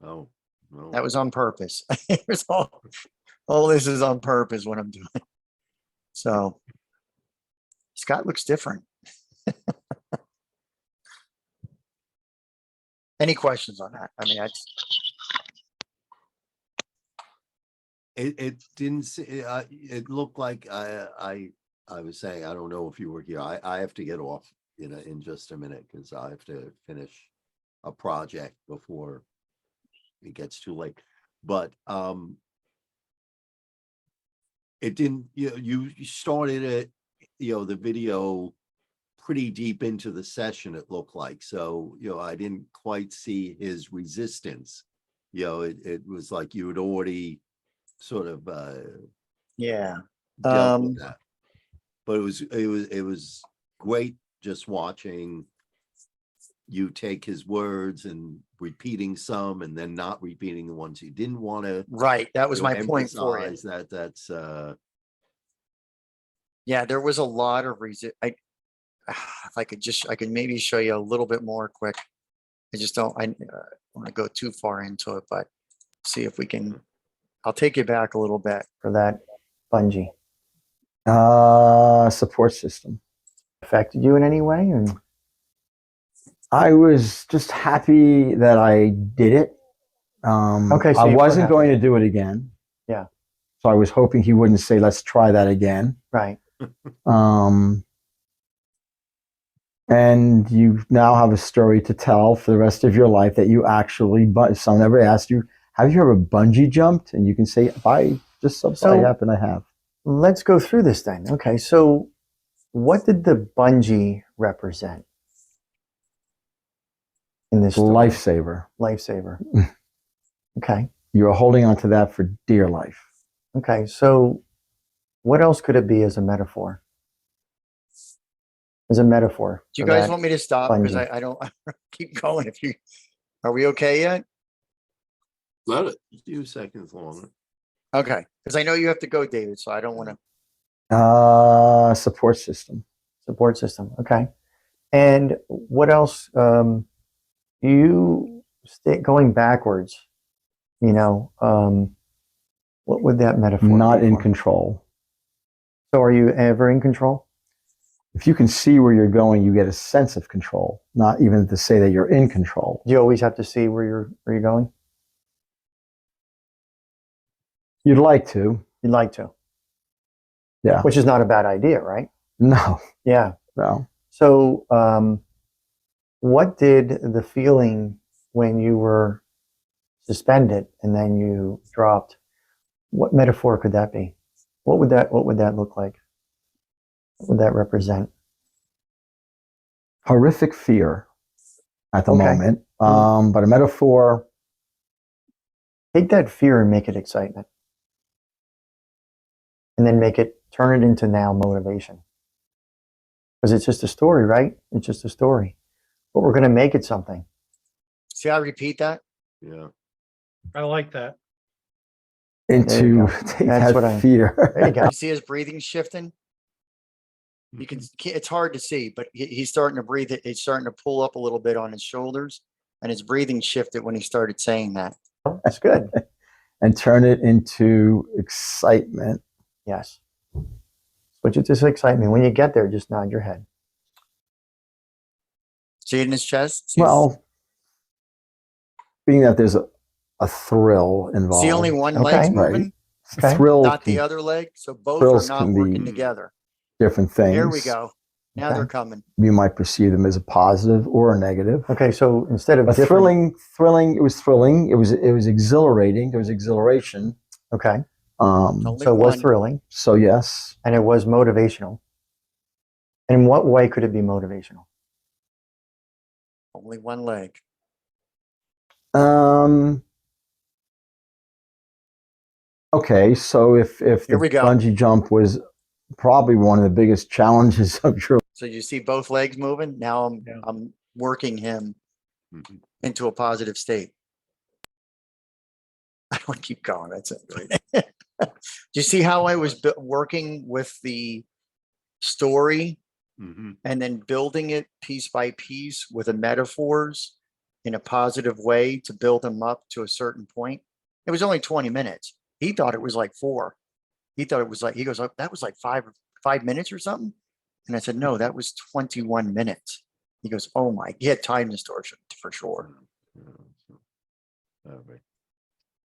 Oh, no. That was on purpose. It was all this is on purpose what I'm doing. So Scott looks different. Any questions on that? I mean, that's It didn't it looked like I was saying, I don't know if you were here. I have to get off in just a minute because I have to finish a project before it gets too late. But it didn't, you started it, the video pretty deep into the session, it looked like. So, I didn't quite see his resistance. It was like you had already sort of yeah. dealt with that. But it was great just watching you take his words and repeating some and then not repeating the ones you didn't want to. Right. That was my point for you. That's Yeah, there was a lot of reason. If I could maybe show you a little bit more quick. I just don't, I want to go too far into it, but see if we can, I'll take you back a little bit. for that bungee Support system. affected you in any way? And I was just happy that I did it. Okay, so I you were wasn't happy. going to do it again. Yeah. So I was hoping he wouldn't say, let's try that again. Right. And you now have a story to tell for the rest of your life that you actually, but someone ever asked you, have you ever bungee jumped? And you can say, I just so happen I have. Let's go through this then. Okay, so what did the bungee represent in this story? Lifesaver. Lifesaver. Okay. You are holding on to that for dear life. Okay, so what else could it be as a metaphor? As a metaphor. Do you for guys that want me to stop? Because bungee? I don't keep going. Are we okay yet? Love it. a few seconds longer. Okay. Because I know you have to go, David. So I don't want to. Support system. Support system. Okay. And what else? Going backwards, what would that metaphor Not be in for? control. So are you ever in control? If you can see where you're going, you get a sense of control, not even to say that you're in control. Do you always have to see where you're going? You'd like to. You'd like to. Yeah. Which is not a bad idea, right? No. Yeah. No. So what did the feeling when you were suspended and then you dropped, what metaphor could that be? What would that look like? What would that represent? Horrific fear at the Okay. moment. But a metaphor. Take that fear and make it excitement. And then turn it into now motivation. Because it's just a story, right? It's just a story. But we're going to make it something. See, I repeat that. Yeah. I like that. There you Into go. take That's that what I- fear. There you go. You see his breathing shifting? You can, it's hard to see, but he's starting to breathe. It's starting to pull up a little bit on his shoulders, and his breathing shifted when he started saying that. That's good. And turn it into excitement. Yes. But it just excites me. When you get there, just nod your head. See it in his chest? See Well, being that there's a thrill involved. see only one leg's Okay. Right. moving, Okay. Thrill not the can- other leg. So both are thrills not can be working together. different things. There we go. Now Okay. they're coming. You might perceive them as a positive or a negative. Okay, so instead of But different, thrilling. It was thrilling. It was exhilarating. There was exhilaration. okay, Only so it was one. thrilling So yes, and it was motivational. And in what way could it be motivational? Only one leg. Okay, so if the Here we go. bungee jump was probably one of the biggest challenges of your So you see both legs moving. Now Yeah. I'm working him Mhm. into a positive state. I want to keep going. That's it. Right? Do you see how I was working with the story Mhm. and then building it piece by piece with the metaphors in a positive way to build him up to a certain point? It was only 20 minutes. He thought it was like 4. He thought it was like, he goes, "Oh, that was like 5 minutes or something." And I said, "No, that was 21 minutes. He goes, "Oh my," he had time distortion for sure. All right.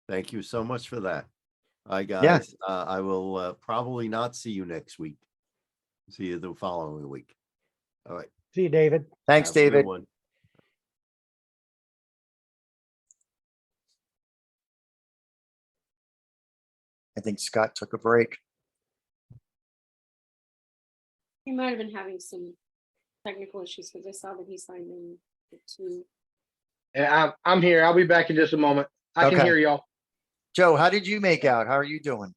Thank you so much for that. Hi, Yeah. guys. I will probably not see you next week. See you the following week. All right. See you, David. Thanks, Have a good David. one. I think Scott took a break. He might have been having some technical issues because I saw that he signed in to. Yeah, I'm here. I'll be back in just a moment. I can Okay. hear y'all. Joe, how did you make out? How are you doing?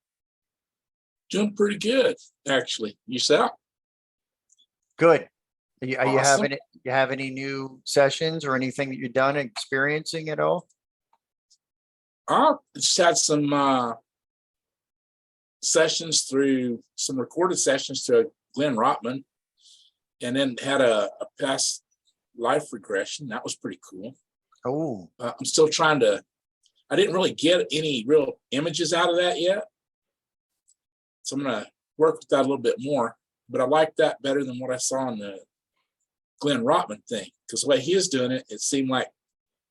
Doing pretty good, actually. Yourself? Good. Are you Awesome. having it? You have any new sessions or anything that you've done experiencing at all? I just had some sessions through some recorded sessions to Glenn Rotman, and then had a past life regression. That was pretty cool. Oh, I'm still trying to, I didn't really get any real images out of that yet. So I'm going to work with that a little bit more, but I like that better than what I saw in the Glenn Rotman thing. Because the way he is doing it, it seemed like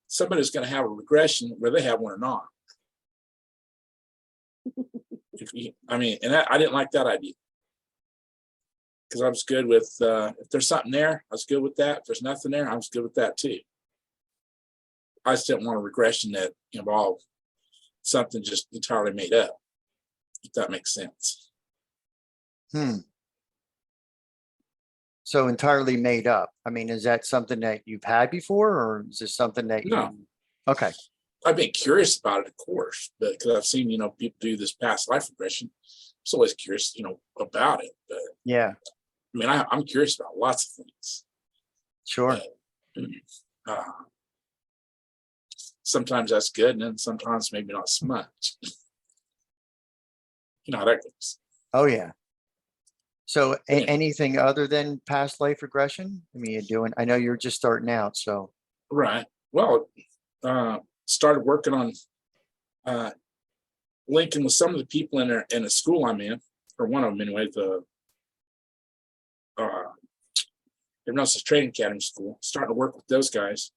somebody's going to have a regression where they have one or not. I mean, and I didn't like that idea. Because I was good with, if there's something there, I was good with that. If there's nothing there, I was good with that too. I just didn't want a regression that involved something just entirely made up, if that makes sense. so entirely made up. I mean, is that something that you've had before, or is this something that No. you? Okay. I've been curious about it, of course, but because I've seen, people do this past life regression. I'm just always curious, about it. But Yeah, I mean, I'm curious about lots of things. sure. Uh, sometimes that's good, and then sometimes maybe not so much. You know how that goes. Oh, yeah. So Yeah. anything other than past life regression? I mean, I know you're just starting out, so. Right. Well, started working on linking with some of the people in the school I'm in, or one of them anyway, the Hypnosis Training Academy school, starting to work with those guys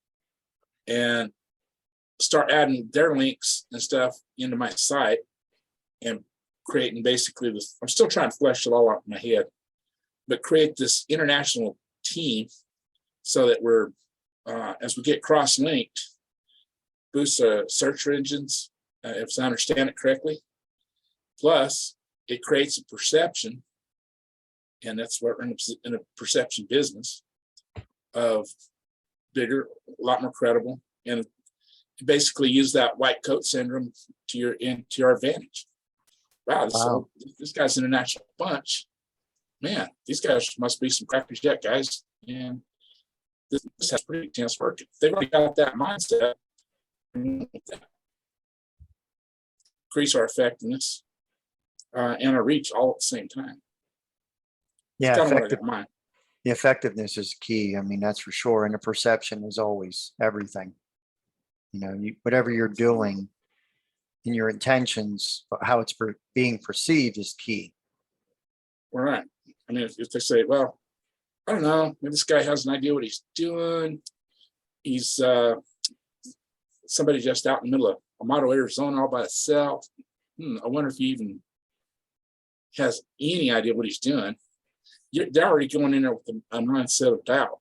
and start adding their links and stuff into my site and creating basically this. I'm still trying to flesh it all out in my head, but create this international team so that we're, as we get cross-linked, boosts search engines, if I understand it correctly. Plus, it creates a perception, and that's what we're in a perception business of bigger, a lot more credible, and basically use that white coat syndrome to your advantage. Wow, this guy's an international bunch. Man, these guys must be some crackers yet, guys. And this has pretty intense work. They've already got that mindset. Increase our effectiveness and our reach all at the same time. Yeah, That's kind of what I got in mind. the effectiveness is key. I mean, that's for sure. And the perception is always everything. Whatever you're doing in your intentions, how it's being perceived is key. All right. I mean, if they say, well, I don't know, maybe this guy has an idea what he's doing. He's somebody just out in the middle of Amado, Arizona all by itself. I wonder if he even has any idea what he's doing. They're already going in there with a mindset of doubt,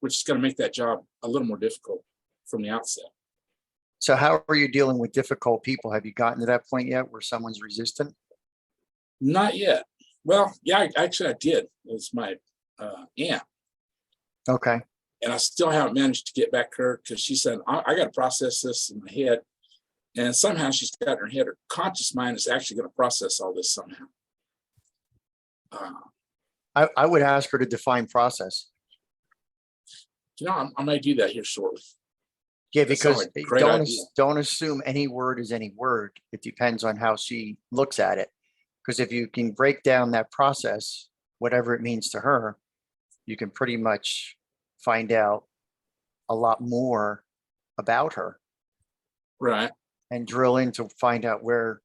which is going to make that job a little more difficult from the outset. So how are you dealing with difficult people? Have you gotten to that point yet where someone's resistant? Not yet. Well, yeah, actually I did. It's my aunt. Okay. And I still haven't managed to get back to her because she said, I got to process this in my head. And somehow she's got in her head, her conscious mind is actually going to process all this somehow. I would ask her to define process. You know, I might do that here shortly. Yeah, That sounds because like a great idea. don't assume any word is any word. It depends on how she looks at it. Because if you can break down that process, whatever it means to her, you can pretty much find out a lot more about her. Right. And drill in to find out where,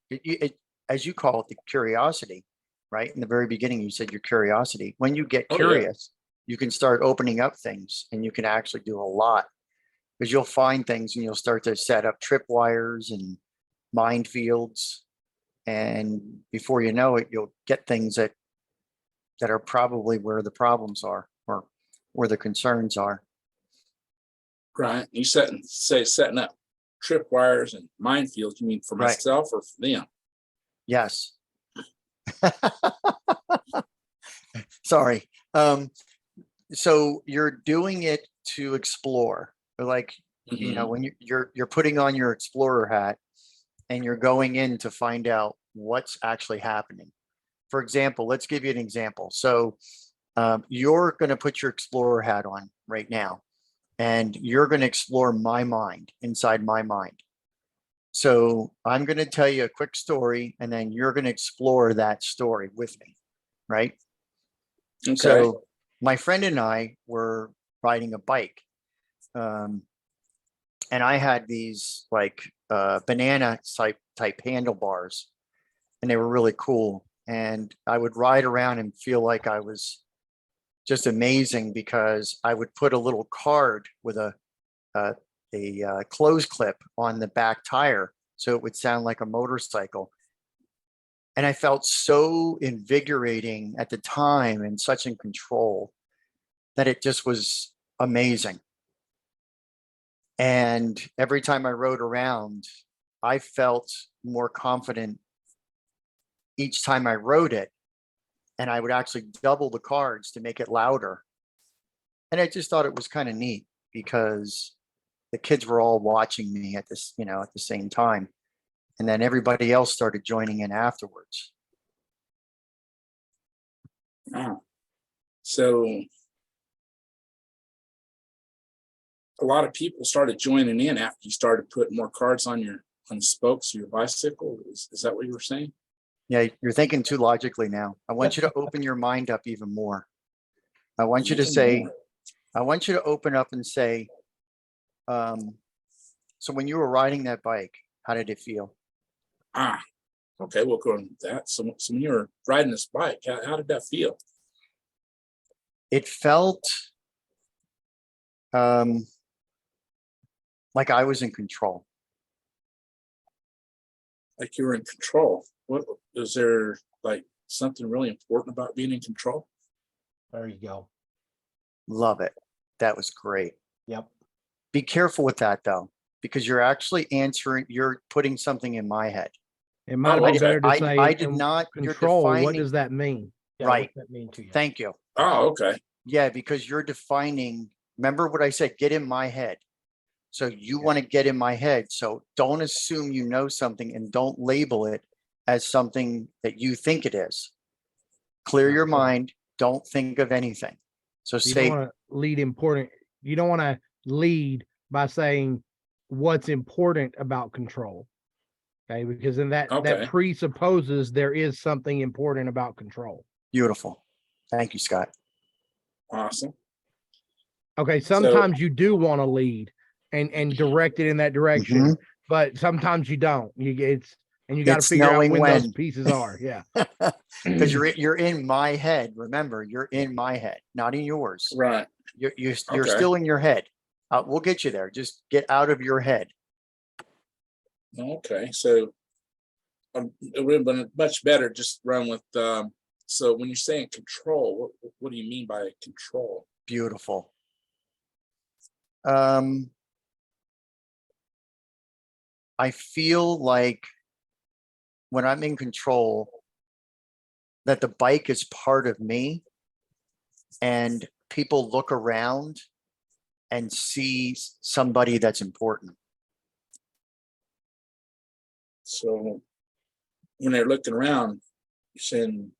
as you call it, the curiosity, right? In the very beginning, you said your curiosity. When you get curious, you can start opening up things and you can actually do a lot. Because you'll find things and you'll start to set up tripwires and minefields. And before you know it, you'll get things that are probably where the problems are or where the concerns are. Right. You setting up tripwires and minefields. You mean for myself or for them? Yes. Sorry. So you're doing it to explore. Like, you know, when you're putting on your explorer hat and you're going in to find out what's actually happening. For example, let's give you an example. So you're going to put your explorer hat on right now, and you're going to explore my mind, inside my mind. So I'm going to tell you a quick story, and then you're going to explore that story with me, right? Okay. So my friend and I were riding a bike. And I had these like banana type handlebars, and they were really cool. And I would ride around and feel like I was just amazing because I would put a little card with a clothes clip on the back tire, so it would sound like a motorcycle. And I felt so invigorating at the time and such in control that it just was amazing. And every time I rode around, I felt more confident each time I rode it. And I would actually double the cards to make it louder. And I just thought it was kind of neat because the kids were all watching me at this, you know, at the same time. And then everybody else started joining in afterwards. Wow. So a lot of people started joining in after you started putting more cards on the spokes of your bicycle. Is that what you were saying? Yeah, you're thinking too logically now. I want you to open your mind up even more. I want you to say, I want you to open up and say, so when you were riding that bike, how did it feel? Okay, we'll go into that. So when you were riding this bike, how did that feel? It felt like I was in control. Like you were in control. What is there, like something really important about being in control? There you go. Love it. That was great. Yep. Be careful with that though, because you're actually you're putting something in my head. It might be better to say I did not control. You're What defining, does that mean? Yeah, right. what's that mean to you? Thank you. Oh, okay. Yeah, because you're defining, remember what I said, get in my head. So you want to get in my head. So don't assume you know something and don't label it as something that you think it is. Clear your mind. Don't think of anything. So You say, don't want to lead important. You don't want to lead by saying what's important about control. Okay, because then that presupposes there is something important about control. Beautiful. Thank you, Scott. Awesome. Okay, sometimes you do want to lead and direct it in that direction, but sometimes you don't. And you got to It's figure out knowing when those when. pieces are. Yeah. Because you're in my head. Remember, you're in my head, not in yours. Right. You're Okay. still in your head. We'll get you there. Just get out of your head. Okay. So it would have been much better just run with. So when you're saying control, what do you mean by control? Beautiful. I feel like when I'm in control, that the bike is part of me, and people look around and see somebody that's important. So when they're looking around, you're saying.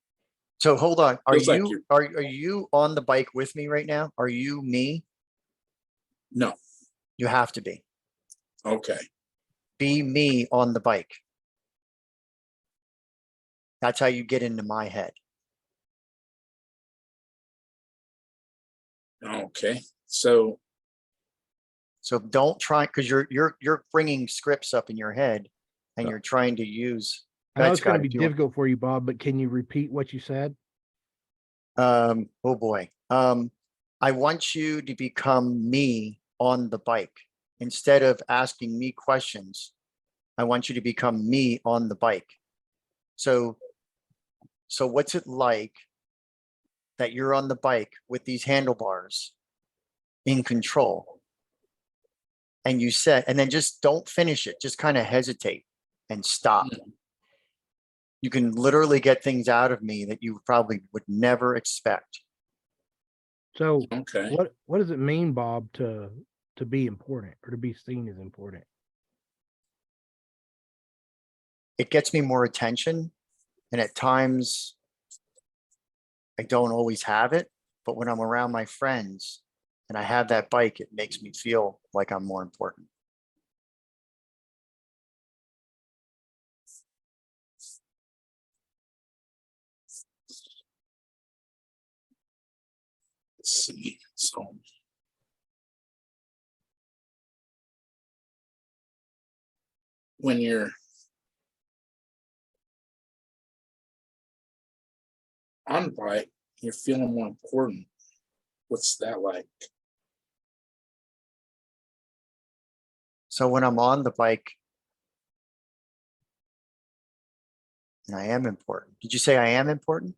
So hold on. Are Feels like you are you on the bike with me right now? Are you me? No. You have to be. Okay. Be me on the bike. That's how you get into my head. Okay. So don't try, because you're bringing scripts up in your head, and you're trying to use. I know That's it's going got to be difficult for you, Bob, but can you repeat what you said? Oh boy. I want you to become me on the bike. Instead of asking me questions, I want you to become me on the bike. So what's it like that you're on the bike with these handlebars in control? And you said, and then just don't finish it. Just kind of hesitate and stop. You can literally get things out of me that you probably would never expect. So okay. what does it mean, Bob, to be important or to be seen as important? It gets me more attention, and at times I don't always have it, but when I'm around my friends and I have that bike, it makes me feel like I'm more important. Let's see. So when you're on the bike, you're feeling more important. What's that like? So when I'm on the bike and I am important. Did you say I am important?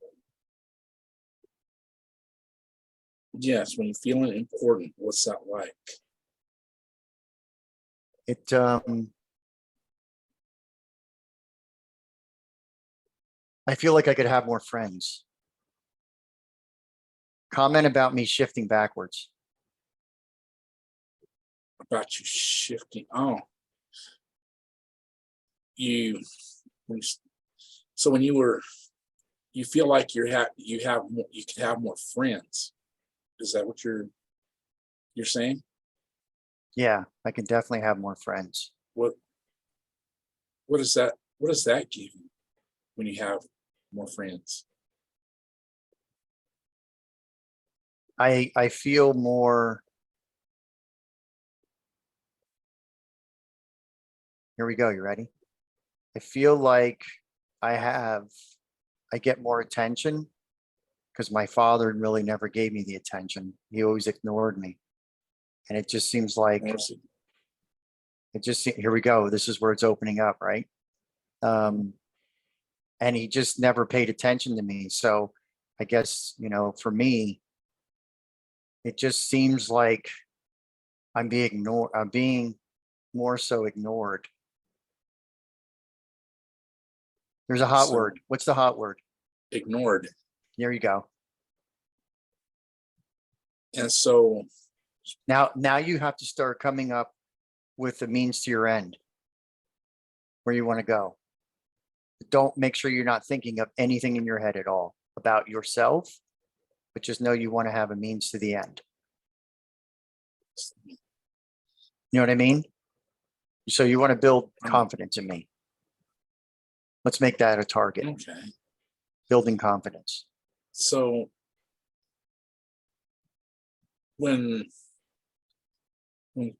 Yes, when you're feeling important, what's that like? It I feel like I could have more friends. Comment about me shifting backwards. About you shifting. Oh, you. So when you feel like you could have more friends. Is that what you're saying? Yeah, I can definitely have more friends. What is that? What does that give you when you have more friends? I feel more. Here we go. You ready? I feel like I get more attention because my father really never gave me the attention. He always ignored me. And it just seems like here we go. This is where it's opening up, right? And he just never paid attention to me. So I guess, for me, it just seems like I'm being more so ignored. There's a hot word. What's the hot word? Ignored. There you go. And so now you have to start coming up with the means to your end, where you want to go. Don't make sure you're not thinking of anything in your head at all about yourself, but just know you want to have a means to the end. You know what I mean? So you want to build confidence in me. Let's make that a target. Okay. Building confidence. So when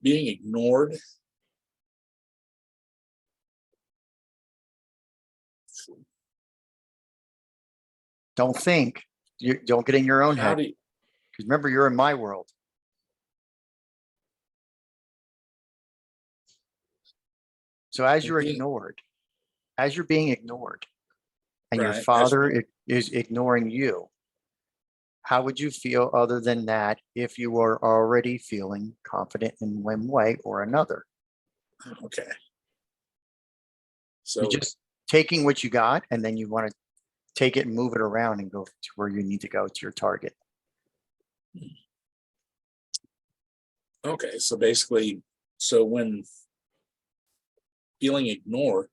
being ignored, Don't think. You don't get in your own How head. do you, Because remember, you're in my world. So as you're Okay. ignored, as you're being ignored, and your Right, as father is ignoring you, how would you feel other than that if you were already feeling confident in one way or another? okay. You're So, just taking what you got, and then you want to take it and move it around and go to where you need to go to your target. okay, so basically, so when feeling ignored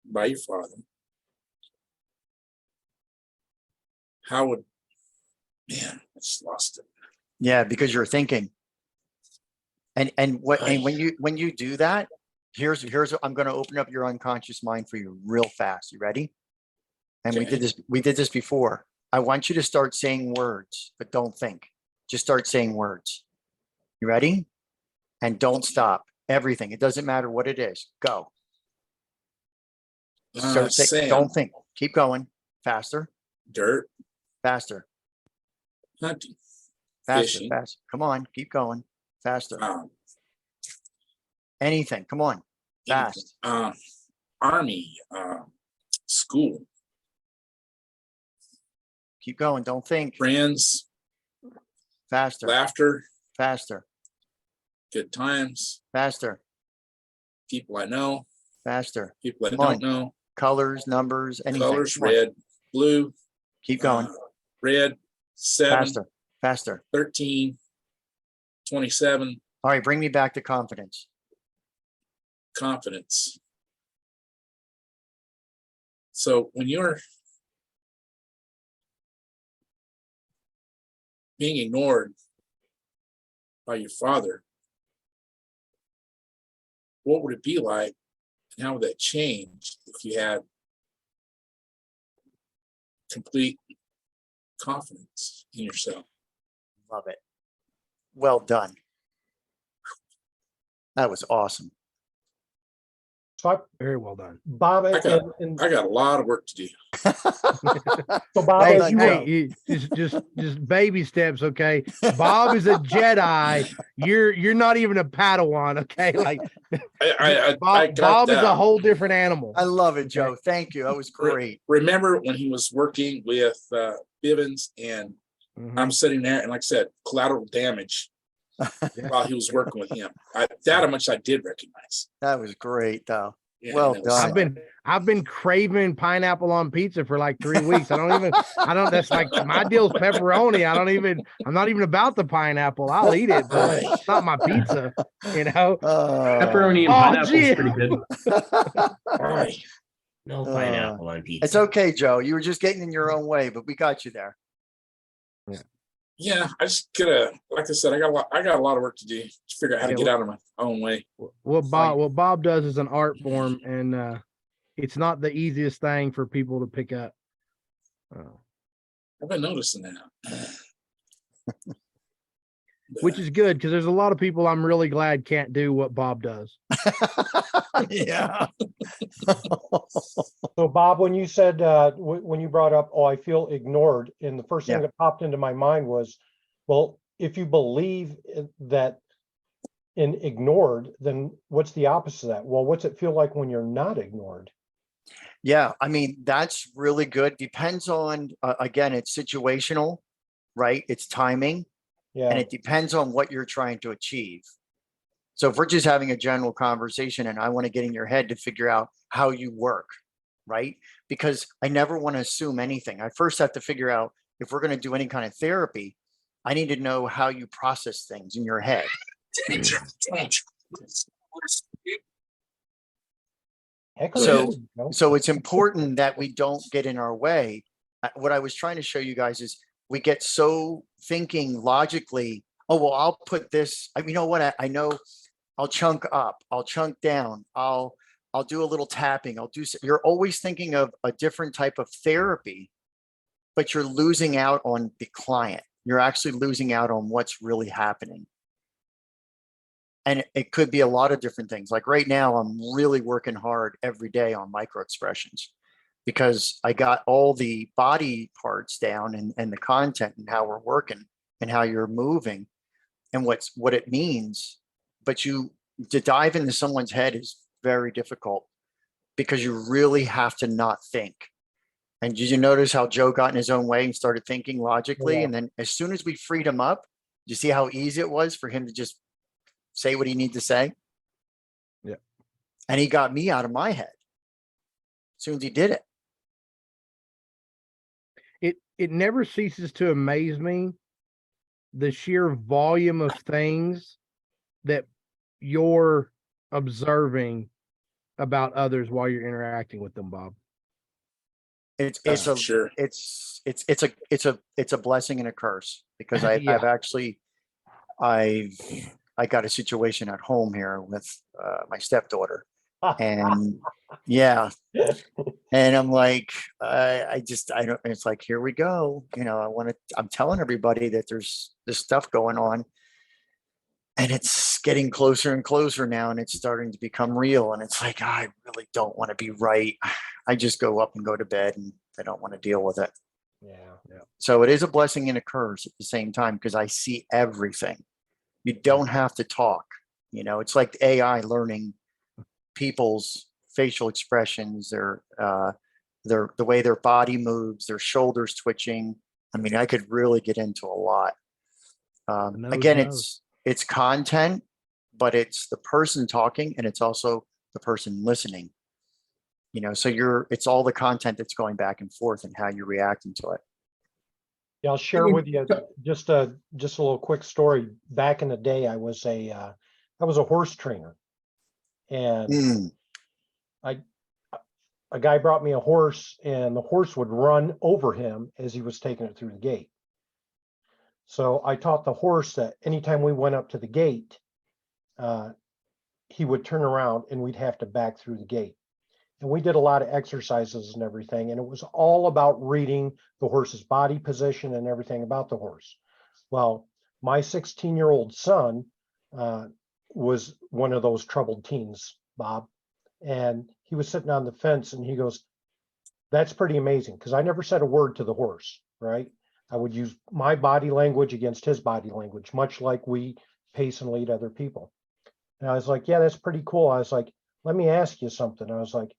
by your father, how would, man, I just lost it. Yeah, because you're thinking. And when you do that, here's I'm going to open up your unconscious mind for you real fast. You ready? And Okay. we did this before. I want you to start saying words, but don't think. Just start saying words. You ready? And don't stop. Everything. It doesn't matter what it is. Go. Sand, Don't think. Keep going. Faster. dirt, Faster. hunting, Faster. fishing, Faster. Come on. Keep going. Faster. um, Anything. Come on. Fast. army, school, Keep going. Don't think. friends, Faster. laughter, Faster. good times, Faster. people I know, Faster. people I Come don't on. know, Colors, numbers, anything. colors, Come on. red, blue, Keep going. red, 7, Faster. Faster. 13, 27, All right. Bring me back to confidence. confidence. So when you're being ignored by your father, what would it be like, and how would that change if you had complete confidence in yourself? Love it. Well done. That was awesome. So Very well done. Bob, I got, and I got a lot of work to do. so Bob, Well as done, you Joe. were, Hey, just baby steps, okay? Bob is a Jedi. You're not even a Padawan, okay? Like I Bob, got Bob is a that. whole different animal. I love it, Joe. Thank you. That was great. Remember when he was working with Bivens, and Mhm. I'm sitting there, and like I said, collateral damage while he was working with him. That much I did recognize. That was great, though. Yeah, Well and it was done. I've been craving pineapple on pizza for like 3 weeks. That's like my deal's pepperoni. I'm not even about the pineapple. I'll eat it, but it's not my pizza, you know? Pepperoni and Oh, pineapple gee. is pretty good. Aye. No pineapple on pizza. It's okay, Joe. You were just getting in your own way, but we got you there. Yeah, I just gotta, like I said, I got a lot of work to do to figure out how to Yeah, get out of my own way. What Bob does is an art form, and it's not the easiest thing for people to pick up. I've been noticing that. Which is good because there's a lot of people I'm really glad can't do what Bob does. Yeah. so Bob, when you said when you brought up, oh, I feel ignored, and the first thing that popped into my mind was, well, if you believe that in ignored, then what's the opposite of that? Well, what's it feel like when you're not ignored? Yeah. I mean, that's really good. Depends on, again, it's situational, right? It's timing, and Yeah, it depends on what you're trying to achieve. So if we're just having a general conversation and I want to get in your head to figure out how you work, right? Because I never want to assume anything. I first have to figure out if we're going to do any kind of therapy, I need to know how you process things in your head. heck, So- you know? So it's important that we don't get in our way. What I was trying to show you guys is we get so thinking logically, oh, well, I'll put this, you know what, I know I'll chunk up, I'll chunk down, I'll do a little tapping, you're always thinking of a different type of therapy, but you're losing out on the client. You're actually losing out on what's really happening. And it could be a lot of different things. Like right now, I'm really working hard every day on micro expressions because I got all the body parts down and the content and how we're working and how you're moving and what it means. But to dive into someone's head is very difficult because you really have to not think. And did you notice how Joe got in his own way and started thinking logically? Yeah. And then as soon as we freed him up, you see how easy it was for him to just say what he needed to say? Yeah. And he got me out of my head as soon as he did it. It never ceases to amaze me the sheer volume of things that you're observing about others while you're interacting with them, Bob. It's That's a for sure. it's a blessing and a curse because Yeah. I got a situation at home here with my stepdaughter, and yeah, and I'm like, I don't. It's like, here we go. You know, I'm telling everybody that there's this stuff going on, and it's getting closer and closer now, and it's starting to become real. And it's like, I really don't want to be right. I just go up and go to bed, and I don't want to deal with it. Yeah. So it is a blessing and a curse at the same time because I see everything. You don't have to talk. You know, it's like AI learning people's facial expressions, the way their body moves, their shoulders twitching. I mean, I could really get into a lot. Again, it's content, but it's the person talking and it's also the person listening. You know, so it's all the content that's going back and forth and how you're reacting to it. Yeah, I'll share with you just a little quick story. Back in the day, I was a horse trainer, and a guy brought me a horse, and the horse would run over him as he was taking it through the gate. So I taught the horse that anytime we went up to the gate, he would turn around and we'd have to back through the gate. And we did a lot of exercises and everything, and it was all about reading the horse's body position and everything about the horse. Well, my 16-year-old son was one of those troubled teens, Bob, and he was sitting on the fence and he goes, "That's pretty amazing," because I never said a word to the horse, right? I would use my body language against his body language, much like we pace and lead other people. And I was like, "Yeah, that's pretty cool." I was like, "Let me ask you something." I was like,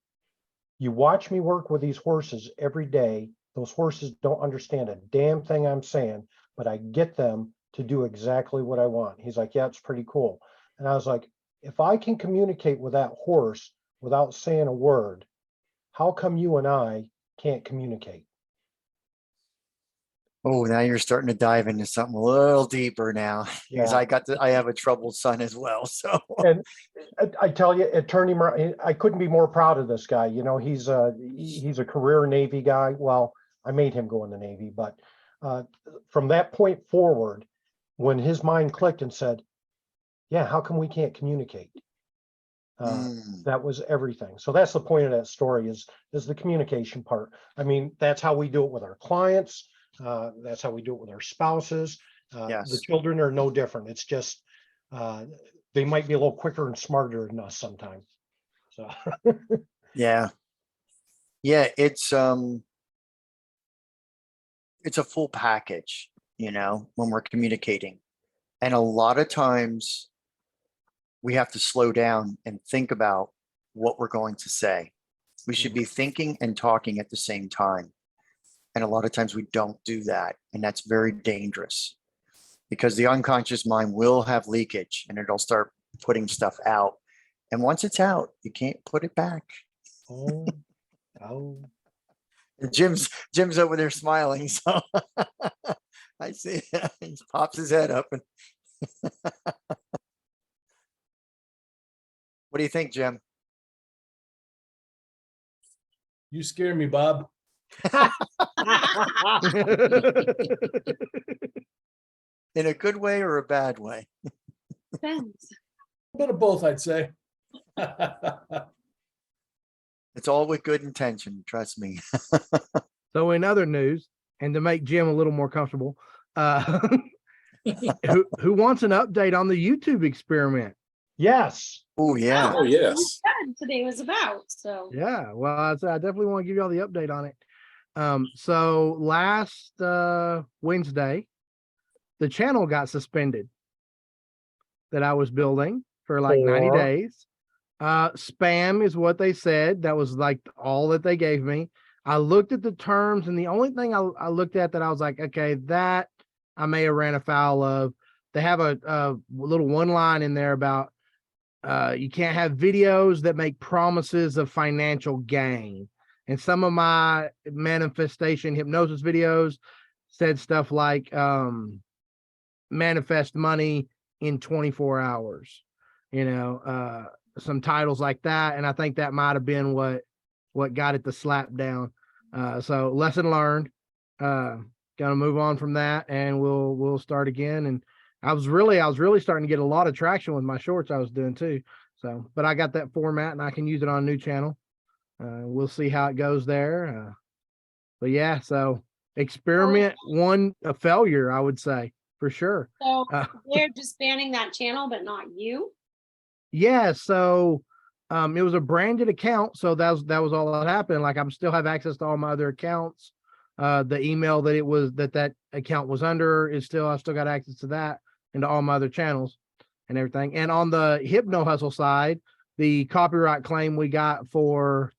"You watch me work with these horses every day. Those horses don't understand a damn thing I'm saying, but I get them to do exactly what I want." He's like, "Yeah, it's pretty cool." And I was like, "If I can communicate with that horse without saying a word, how come you and I can't communicate?" Oh, now you're starting to dive into something a little deeper now because Yeah. I have a troubled son as well. So And I tell you, it turned him around. I couldn't be more proud of this guy. You know, he's a career Navy guy. Well, I made him go in the Navy, but from that point forward, when his mind clicked and said, "Yeah, how come we can't communicate?" That was everything. So that's the point of that story is the communication part. I mean, that's how we do it with our clients. That's how we do it with our spouses. The yes, children are no different. It's just they might be a little quicker and smarter than us sometimes. So yeah, it's a full package, you know, when we're communicating, and a lot of times we have to slow down and think about what we're going to say. We should be thinking and talking at the same time. And a lot of times we don't do that. And that's very dangerous because the unconscious mind will have leakage and it'll start putting stuff out. And once it's out, you can't put it back. oh. Jim's over there smiling. So I see he pops his head up. And what do you think, Jim? You scare me, Bob. In a good way or a bad way? Depends. A bit of both, I'd say. It's all with good intention, trust me. So in other news, and to make Jim a little more comfortable, who wants an update on the YouTube experiment? Yes. Oh yeah. Oh, yes. Today was about, so. Yeah, well, I definitely want to give you all the update on it. So last Wednesday, the channel got suspended that I was building for like 90 For? days. Spam is what they said. That was like all that they gave me. I looked at the terms, and the only thing I looked at that I was like, okay, that I may have ran afoul of. They have a little one line in there about you can't have videos that make promises of financial gain. And some of my manifestation hypnosis videos said stuff like manifest money in 24 hours, some titles like that. And I think that might have been what got it the slap down. So lesson learned. Gonna move on from that, and we'll start again. And I was really starting to get a lot of traction with my shorts I was doing too. So, but I got that format and I can use it on a new channel. We'll see how it goes there. But yeah, so experiment one a failure, I would say, for sure. So they're disbanding that channel, but not you. Yeah, so it was a branded account, so that was all that happened. Like I still have access to all my other accounts. The email that account was under is still, I still got access to that and to all my other channels and everything. And on the Hypno Hustle side, the copyright claim we got for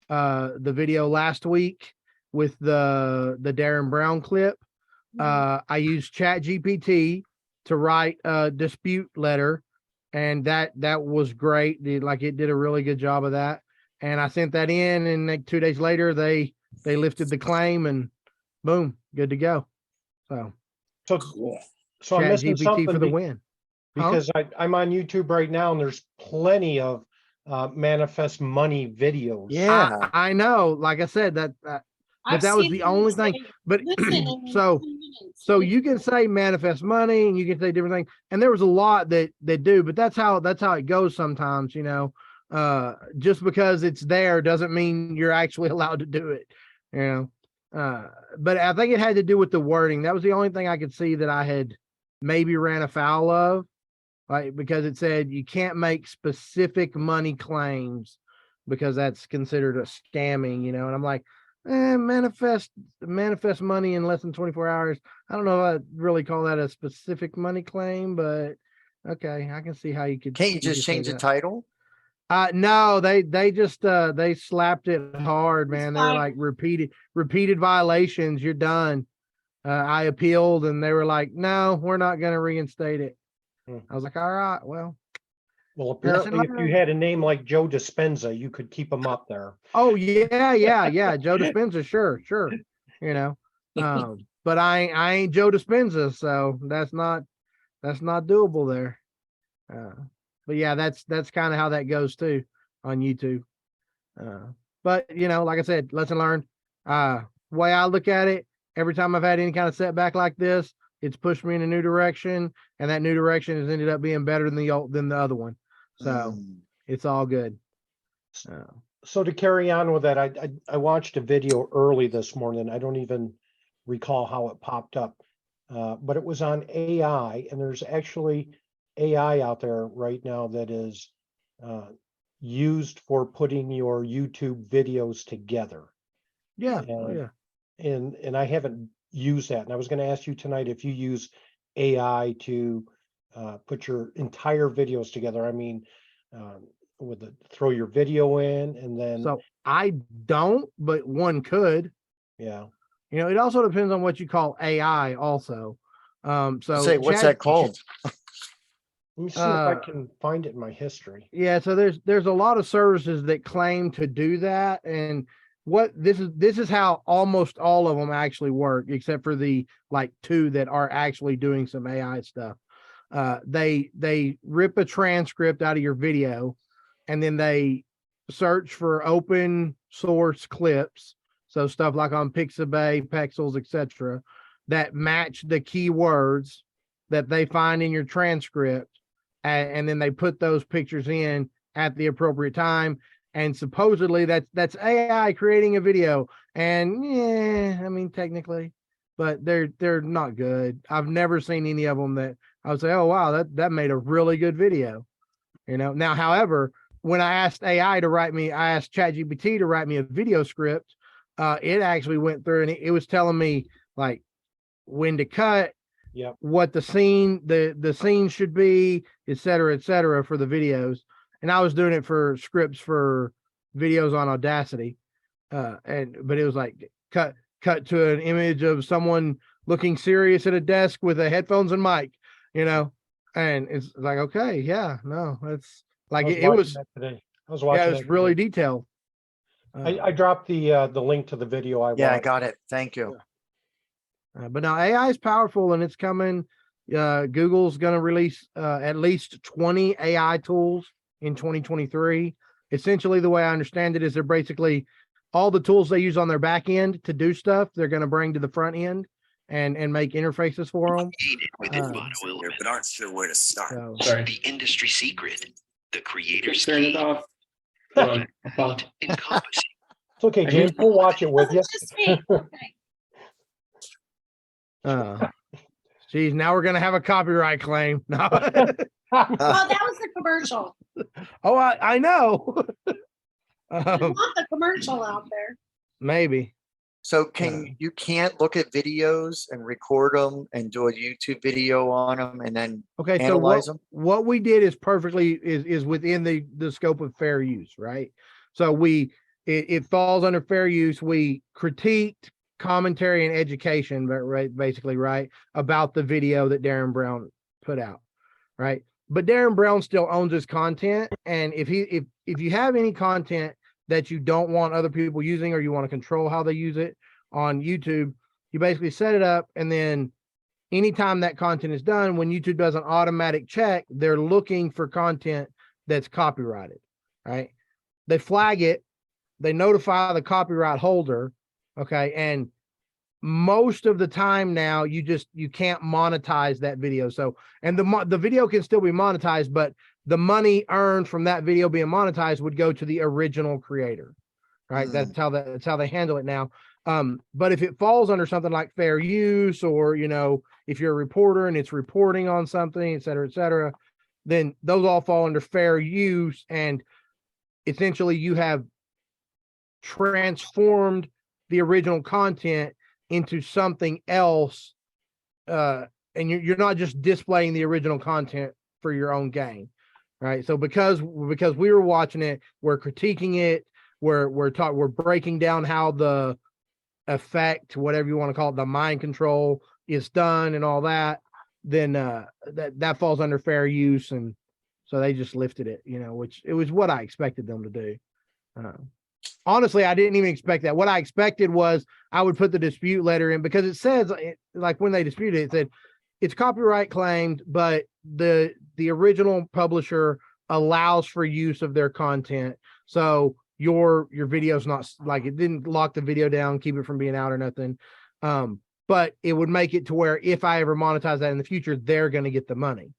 the video last week with the Darren Brown clip, I used Chat GPT to write a dispute letter, and that was great. It did a really good job of that. And I sent that in, and like 2 days later, they lifted the claim, and boom, good to go. So So I'm Chat missing GPT something for the win. because I'm on YouTube right now, and there's plenty of manifest money videos. Yeah. I know. Like I said, that but I've that was seen the them only say, thing. But "Listen in so 10 minutes." so you can say manifest money, and you can say different things. And there was a lot that do, but that's how it goes sometimes, just because it's there doesn't mean you're actually allowed to do it, but I think it had to do with the wording. That was the only thing I could see that I had maybe ran afoul of, like, because it said you can't make specific money claims because that's considered a scamming, and I'm like, manifest money in less than 24 hours. I don't know if I'd really call that a specific money claim, but okay, I can see how you could. Can't you just say change the that. title? No, they just they slapped it hard, man. They were like repeated violations. You're done. I appealed, and they were like, no, we're not going to reinstate it. I was like, all right, well. Well, apparently, if you had a name like Joe Dispenza, you could keep him up there. Oh yeah. Joe Dispenza, sure. But I ain't Joe Dispenza, so that's not doable there. But yeah, that's kind of how that goes too on YouTube. But like I said, lesson learned. Way I look at it, every time I've had any kind of setback like this, it's pushed me in a new direction, and that new direction has ended up being better than the other one. So it's all good. So to carry on with that, I watched a video early this morning. I don't even recall how it popped up, but it was on AI, and there's actually AI out there right now that is used for putting your YouTube videos together. Yeah. And I haven't used that. And I was going to ask you tonight if you use AI to put your entire videos together. I mean, throw your video in, and then. So I don't, but one could. Yeah. It also depends on what you call AI also. So say, what's that called? Let me see if I can find it in my history. Yeah, so there's a lot of services that claim to do that, and this is how almost all of them actually work, except for the like 2 that are actually doing some AI stuff. They rip a transcript out of your video, and then they search for open source clips, so stuff like on Pixabay, Pexels, etc., that match the keywords that they find in your transcript, and then they put those pictures in at the appropriate time. And supposedly that's AI creating a video. And yeah, I mean, technically, but they're not good. I've never seen any of them that I would say, oh wow, that made a really good video. Now, however, when I asked AI to write me, I asked ChatGPT to write me a video script. It actually went through and it was telling me like when to cut, Yep. what the scene should be, et cetera, for the videos. And I was doing it for scripts for videos on Audacity. But it was like cut to an image of someone looking serious at a desk with a headphones and mic, and it's like, okay, yeah, no, it's like it was that today. I was watching. yeah, it's that really today. detailed. I dropped the link to the video I Yeah, I watched. got it. Thank you. But now AI is powerful and it's coming. Google's going to release at least 20 AI tools in 2023. Essentially, the way I understand it is they're basically all the tools they use on their back end to do stuff, they're going to bring to the front end and make interfaces for them. But aren't sure where to start. Sorry. The industry secret, the creator's Turn it key, off. Hold on. encompassing. It's okay, James. We'll watch it with you. Just me. Okay. Geez, now we're going to have a copyright claim. No. Oh, that was the commercial. Oh, I know. I want the commercial out there. Maybe. So you can't look at videos and record them and do a YouTube video on them and then Okay, analyze so them? what we did is perfectly is within the scope of fair use, right? So it falls under fair use. We critiqued commentary and education, but basically, right, about the video that Darren Brown put out, right? But Darren Brown still owns his content, and if you have any content that you don't want other people using or you want to control how they use it on YouTube, you basically set it up, and then anytime that content is done, when YouTube does an automatic check, they're looking for content that's copyrighted, right? They flag it, they notify the copyright holder, okay, and most of the time now you can't monetize that video. So, and the video can still be monetized, but the money earned from that video being monetized would go to the original creator, right? That's how they handle it now. But if it falls under something like fair use, or if you're a reporter and it's reporting on something, et cetera, then those all fall under fair use, and essentially you have transformed the original content into something else, and you're not just displaying the original content for your own gain, right? So because we were watching it, we're critiquing it, we're breaking down how the effect, whatever you want to call it, the mind control is done and all that, then that falls under fair use, and so they just lifted it, which it was what I expected them to do. Honestly, I didn't even expect that. What I expected was I would put the dispute letter in, because it says, like when they disputed it said it's copyright claimed, but the original publisher allows for use of their content. So your video's not, like, it didn't lock the video down, keep it from being out or nothing. But it would make it to where if I ever monetize that in the future, they're going to get the money.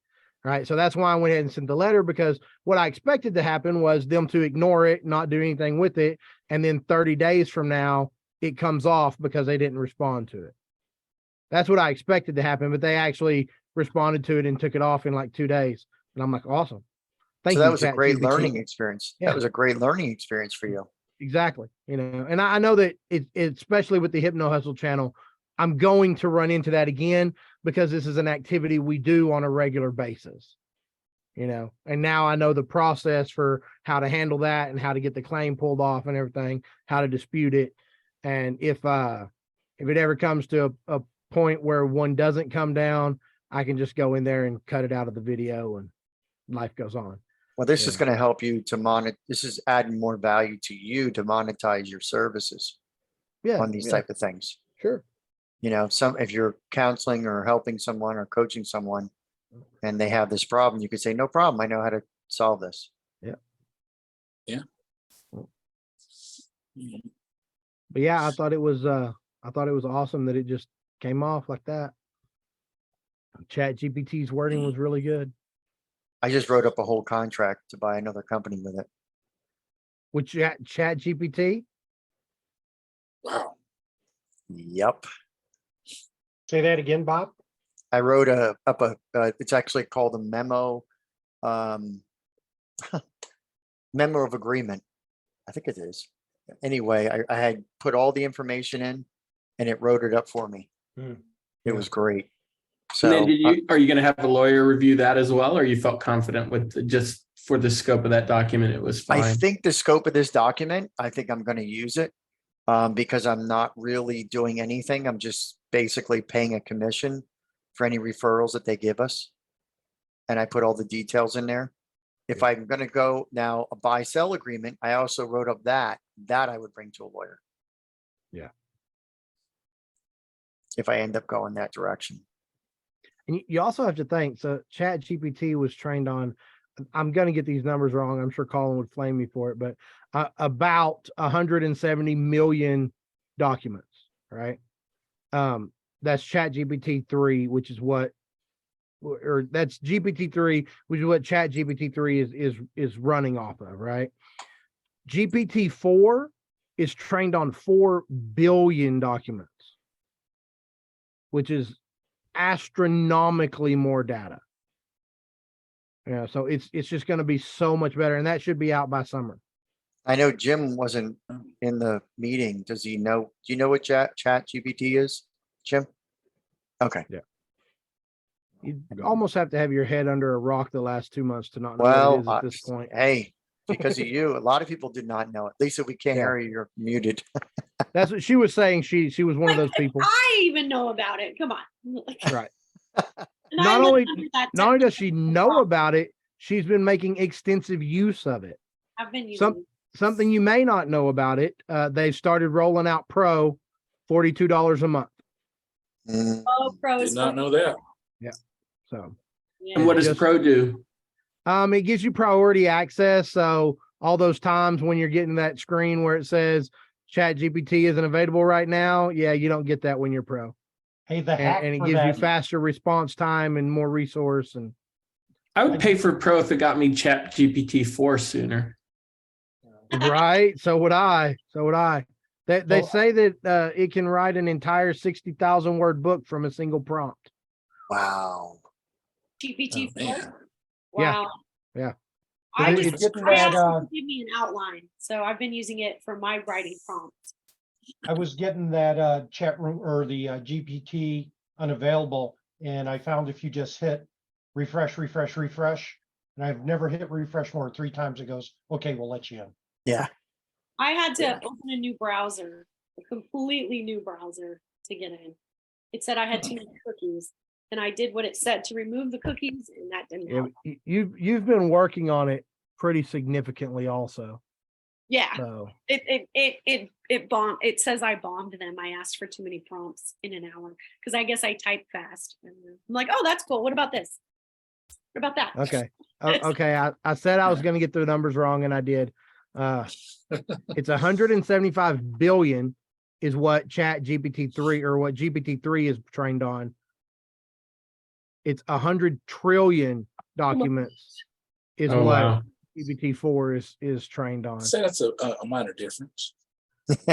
Right. So that's why I went ahead and sent the letter, because what I expected to happen was them to ignore it, not do anything with it. And then 30 days from now, it comes off because they didn't respond to it. That's what I expected to happen, but they actually responded to it and took it off in like 2 days. And I'm like, awesome. Thank you. So that was a great ChatGPT. learning experience. Yeah. That was a great learning experience for you. Exactly. And I know that it especially with the Hypno Hustle channel, I'm going to run into that again, because this is an activity we do on a regular basis, and now I know the process for how to handle that and how to get the claim pulled off and everything, how to dispute it. And if it ever comes to a point where one doesn't come down, I can just go in there and cut it out of the video and life goes on. Well, this is going to help you to this is adding more value to you to monetize your services on these type of things. Sure. If you're counseling or helping someone or coaching someone and they have this problem, you could say, no problem, I know how to solve this. Yeah. But yeah, I thought it was awesome that it just came off like that. ChatGPT's wording was really good. I just wrote up a whole contract to buy another company with it. With ChatGPT? Wow. Yep. Say that again, Bob. I wrote it's actually called a memo. memo of agreement. I think it is. Anyway, I had put all the information in and it wrote it up for me. Hmm. It was great. And then So are you going to have a lawyer review that as well? Or you felt confident with just for the scope of that document, it was I fine? think the scope of this document, I think I'm going to use it because I'm not really doing anything. I'm just basically paying a commission for any referrals that they give us. And I put all the details in there. If I'm going to go now a buy sell agreement, I also wrote up that I would bring to a lawyer. Yeah. If I end up going that direction. And you also have to think, so Chat GPT was trained on, I'm going to get these numbers wrong. I'm sure Colin would flame me for it, but about 170 million documents, right? That's Chat GPT-3, which is what, or that's GPT-3, which is what Chat GPT-3 is running off of, right? GPT-4 is trained on 4 billion documents, which is astronomically more data. Yeah, so it's just going to be so much better, and that should be out by summer. I know Jim wasn't in the meeting. Does he know? Do you know what Chat GPT is, Jim? Okay. Yeah. You almost have to have your head under a rock the last 2 months to not know Well, what it is at this point. hey, because of you, a lot of people did not know it. Lisa, we can't hear you. You're muted. That's what she was saying. She was one of those people. I even know about it. Come on. Right. And I Not know only that not only does she know about it, she's been making extensive use of it. I've been using Something you may not know about it. They started rolling out Pro, $42 a month. Pro Did not know that. Yeah. So. And what does Pro do? It gives you priority access. So all those times when you're getting that screen where it says Chat GPT isn't available right now, yeah, you don't get that when you're Pro. Hey, the hack And it for gives you that- faster response time and more resource. And I would pay for Pro if it got me Chat GPT-4 sooner. right. So would I. They say that it can write an entire 60,000 word book from a single prompt. Wow. GPT. Man. Wow. Yeah. I It's just getting I that, asked it to give me an outline, so I've been using it for my writing prompts. I was getting that chat room or the GPT unavailable, and I found if you just hit refresh, and I've never hit refresh more than 3 times, it goes, okay, we'll let you in. Yeah. I had to open a new browser, a completely new browser to get in. It said I had too many cookies, and I did what it said to remove the cookies, and that didn't help. You've been working on it pretty significantly also. Yeah. So It bombed. It says I bombed them. I asked for too many prompts in an hour because I guess I type fast. And I'm like, oh, that's cool. What about this? What about that? okay. Okay. I said I was going to get the numbers wrong, and I did. It's 175 billion is what Chat GPT-3 or what GPT-3 is trained on. It's 100 trillion documents is Oh, what wow. GPT-4 is trained on. Say that's a minor difference.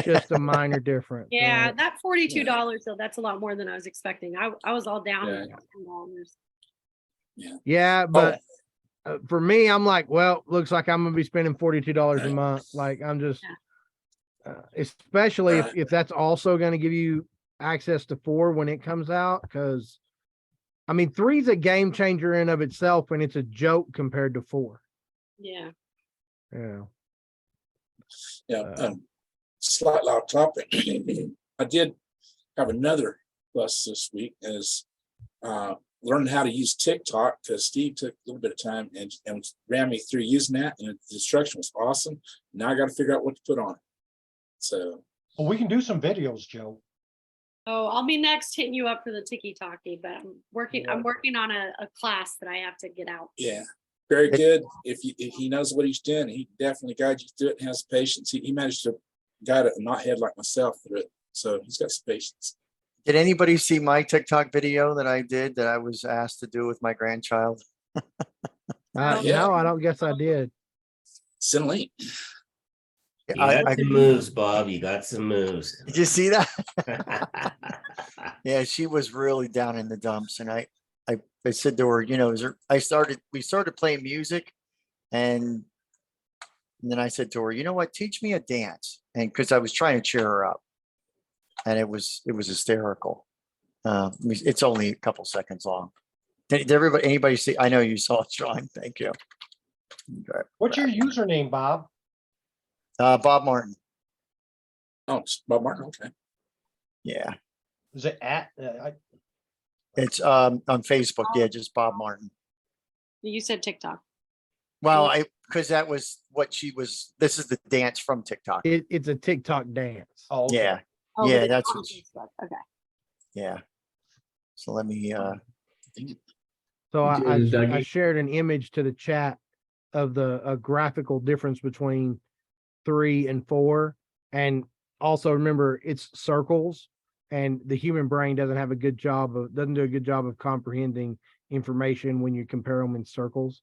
Just a minor difference. Yeah, right? that $42 though, that's a lot more than I was expecting. I was all down Yeah. with $10. Yeah, but for me, I'm like, well, looks like I'm gonna be spending $42 a month. Like I'm just, especially if that's also going to give you access to 4 when it comes out, because I mean 3 is a game changer in of itself, and it's a joke compared to 4. Yeah. Yeah. Yeah. Slightly off topic. I did have another plus this week is learning how to use TikTok, because Steve took a little bit of time and ran me through using that, and the instruction was awesome. Now I got to figure out what to put on it. So Well, we can do some videos, Joe. Oh, I'll be next hitting you up for the tiki-taki, but I'm working on a class that I have to get out. yeah, very good. If he knows what he's doing, he definitely guides you through it and has patience. He managed to guide a knothead like myself through it. So he's got some patience. Did anybody see my TikTok video that I did that I was asked to do with my grandchild? Yeah. No, I don't guess I did. Send a link. You got some moves, Bob. You got some moves. Did you see that? Yeah, she was really down in the dumps, and I said to her, you know, we started playing music, And then I said to her, you know what, teach me a dance. And because I was trying to cheer her up. And it was hysterical. It's only a couple seconds long. Did anybody see? I know you saw it, Sean. Thank you. What's your username, Bob? Bob Martin. Oh, it's Bob Martin. Okay. Yeah. Is it at? It's on Facebook. Yeah, just Bob Martin. You said TikTok. Well, because that was what she was. This is the dance from TikTok. It's a TikTok dance. Oh, okay. Yeah. Oh, Yeah, but it's that's on what. Facebook. Okay. Yeah. So let me. So I Dougie. shared an image to the chat of the graphical difference between 3 and 4, and also remember it's circles, and the human brain doesn't do a good job of comprehending information when you compare them in circles.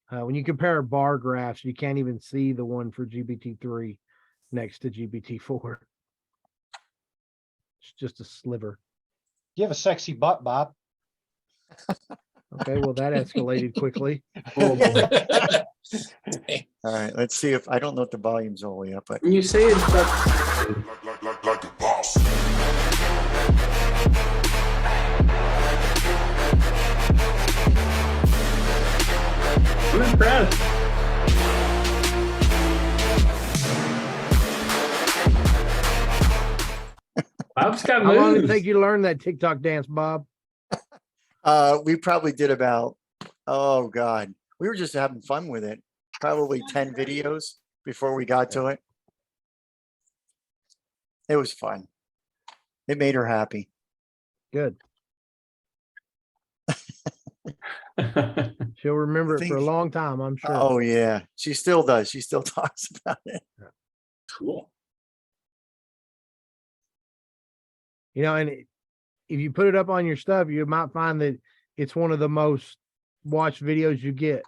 When you compare bar graphs, you can't even see the one for GBT3 next to GBT4. It's just a sliver. You have a sexy butt, Bob. Okay, well that escalated quickly. All right. Let's see if I don't know if the volume's all the way up, but When you say it's I'm impressed. Bob's got How long did it moves. take you to learn that TikTok dance, Bob? we probably did about, oh God, we were just having fun with it. Probably 10 videos before we got to it. It was fun. It made her happy. Good. She'll remember it for a long time, I'm sure. Oh yeah, she still does. She still talks about it. Cool. You know, and if you put it up on your stuff, you might find that it's one of the most watched videos you get.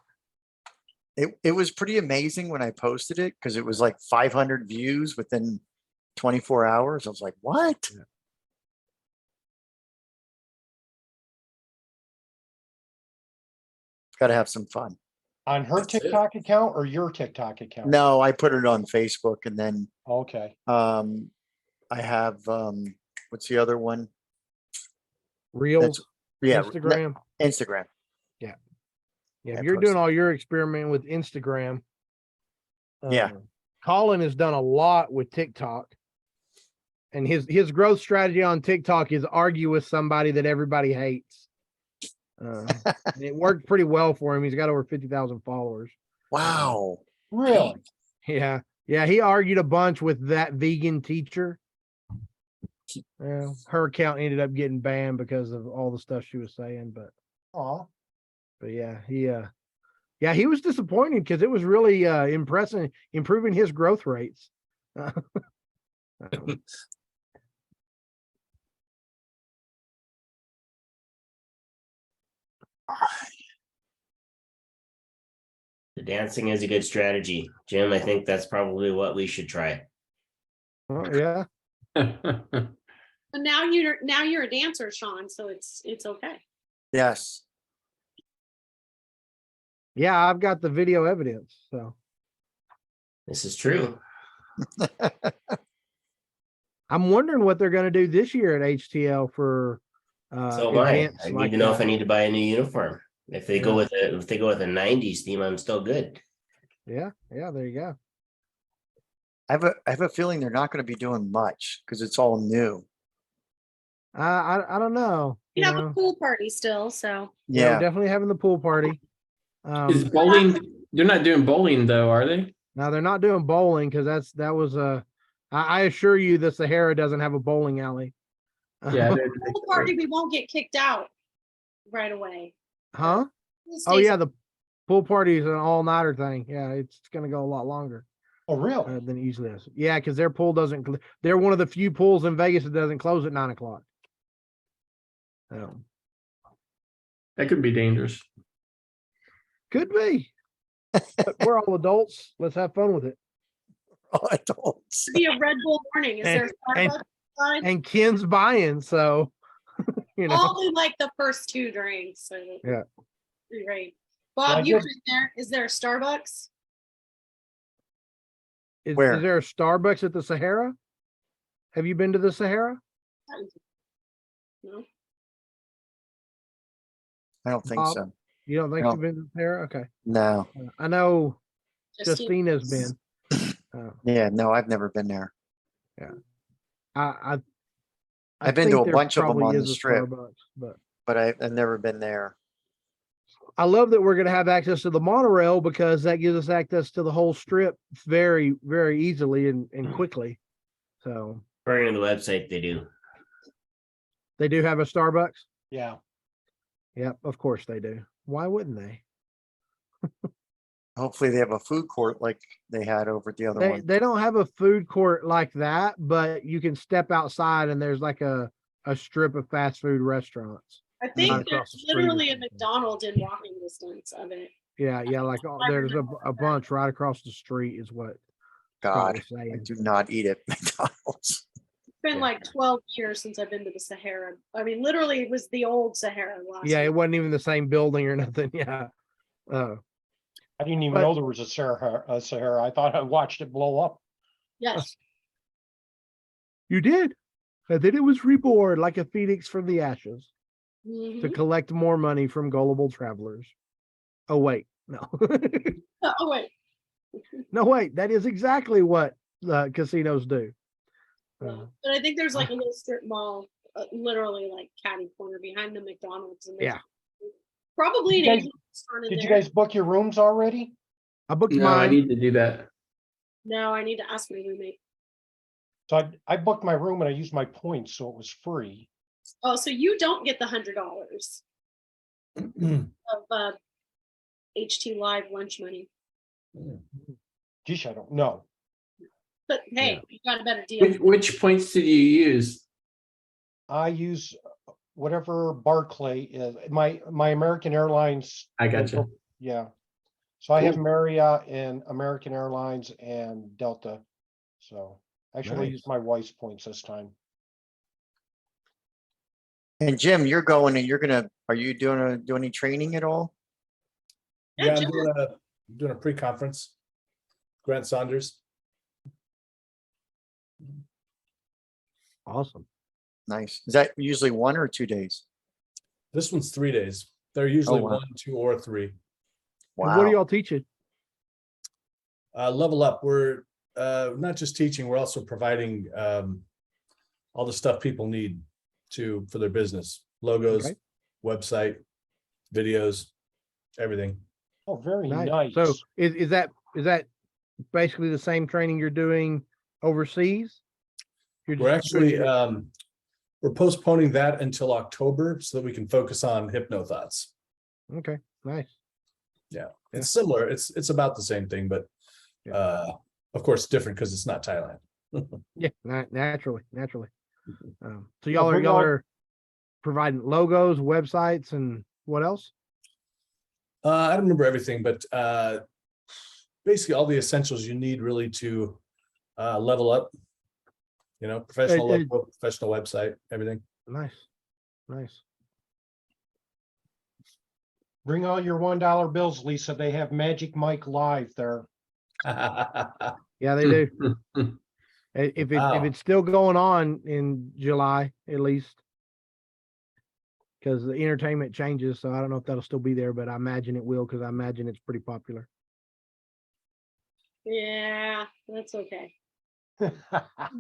It was pretty amazing when I posted it because it was like 500 views within 24 hours. I was like, what? Yeah. Got to have some fun. On her That's it. TikTok account or your TikTok account? No, I put it on Facebook and then Okay. I have what's the other one? Reels, Yeah, Instagram. Instagram. Yeah, I if you're posted. doing all your experimenting with Instagram. Yeah. Colin has done a lot with TikTok. And his growth strategy on TikTok is argue with somebody that everybody hates. And it worked pretty well for him. He's got over 50,000 followers. Wow. Really? Yeah. Yeah. He argued a bunch with that vegan teacher. Her account ended up getting banned because of all the stuff she was saying, Oh, but yeah, he was disappointed because it was really improving his growth rates. The dancing is a good strategy, Jim. I think that's probably what we should try. Oh yeah. But now you're a dancer, Sean, so it's okay. Yes. Yeah, I've got the video evidence. So This is true. I'm wondering what they're going to do this year at HTL for So am I. events I need like to know if I that. need to buy a new uniform. If they go with a 90s theme, I'm still good. Yeah, there you go. I have a feeling they're not going to be doing much because it's all new. I don't know. You have a pool party still, so Yeah, we're Yeah. definitely having the pool party. Is bowling? They're not doing bowling though, are they? Now they're not doing bowling because that was I assure you the Sahara doesn't have a bowling alley. Yeah. pool party we won't get kicked out right away. Huh? We'll Oh stay- yeah, the pool party is an all-nighter thing. Yeah, it's gonna go a lot longer oh, really? than it usually is. Yeah, because their pool doesn't. They're one of the few pools in Vegas that doesn't close at 9 o'clock. That could be dangerous. Could be. But we're all adults. Let's have fun with it. All adults. Be a Red Bull morning. Is there And- Starbucks outside? And Ken's buying, so you know. Only like the first 2 drinks. So Yeah. Great. Bob, I you've did- been there. Is there a Starbucks? Is Where? there a Starbucks at the Sahara? Have you been to the Sahara? No. I don't think Bob? so. You don't think No. you've been to the Sahara? Okay. No. I know Justine. Justina's been. Yeah, no, I've never been there. I I've been to think a there bunch of them probably on is the a strip. Starbucks, but But I've never been there. I love that we're going to have access to the monorail because that gives us access to the whole strip very, very easily and quickly. So According to the website, they do. they do have a Starbucks. Yeah. Yep, of course they do. Why wouldn't they? Hopefully they have a food court like they had over at the other one. They don't have a food court like that, but you can step outside and there's like a strip of fast food restaurants. I Right think across there's the street or literally a something. McDonald's in walking distance of it. Yeah, like there's a bunch right across the street is what Scott God, was I saying. do not eat at McDonald's. It's been like 12 years since I've been to the Sahara. I mean, literally, it was the old Sahara last Yeah, week. it wasn't even the same building or nothing. Yeah. I didn't even But- know there was a Sahara. I thought I watched it blow up. Yes. You did. And then it was reborn like a phoenix from the ashes to Mhm. collect more money from gullible travelers. Oh, wait. No. Oh, wait. No, wait. That is exactly what casinos do. Yeah. But I think there's like a little strip mall, literally like catty corner behind the McDonald's. And there's Yeah. probably an Did you guys- Asian restaurant in Did you there. guys book your rooms already? I booked No, I mine. need to do that. No, I need to ask my roommate. So I booked my room and I used my points, so it was free. Oh, so you don't get the $100 of HT Live lunch money. Geez, I don't know. But hey, you got a better deal. Which points did you use? I use whatever Barclay is. My American Airlines. I gotcha. Yeah. So I have Cool. Marriott and American Airlines and Delta. So actually I Nice. used my wife's points this time. And Jim, you're going and are you doing any training at all? Yeah, I'm Jim. doing a pre-conference. Grant Saunders. Awesome. Nice. Is that usually 1 or 2 days? This one's 3 days. They're usually wow. 1, 2, or 3. And what are Wow. y'all teaching? Level up. We're not just teaching, we're also providing all the stuff people need for their business. Logos, Okay. website, videos, everything. Oh, very Nice. nice. So is that basically the same training you're doing overseas? You're We're just doing actually it- we're postponing that until October so that we can focus on Hypno thoughts. okay. Nice. Yeah, Yeah. it's similar. It's about the same thing, but of course different because it's not Thailand. Yeah, naturally. So Yeah, y'all bring all- are providing logos, websites, and what else? I don't remember everything, but basically all the essentials you need really to level up. You know, professional It- logo, professional website, everything. Nice. Bring all your $1 bills, Lisa. They have Magic Mike Live there. Yeah, they do. If Wow. it's still going on in July, at least, because the entertainment changes, so I don't know if that'll still be there, but I imagine it will because I imagine it's pretty popular. Yeah, that's okay.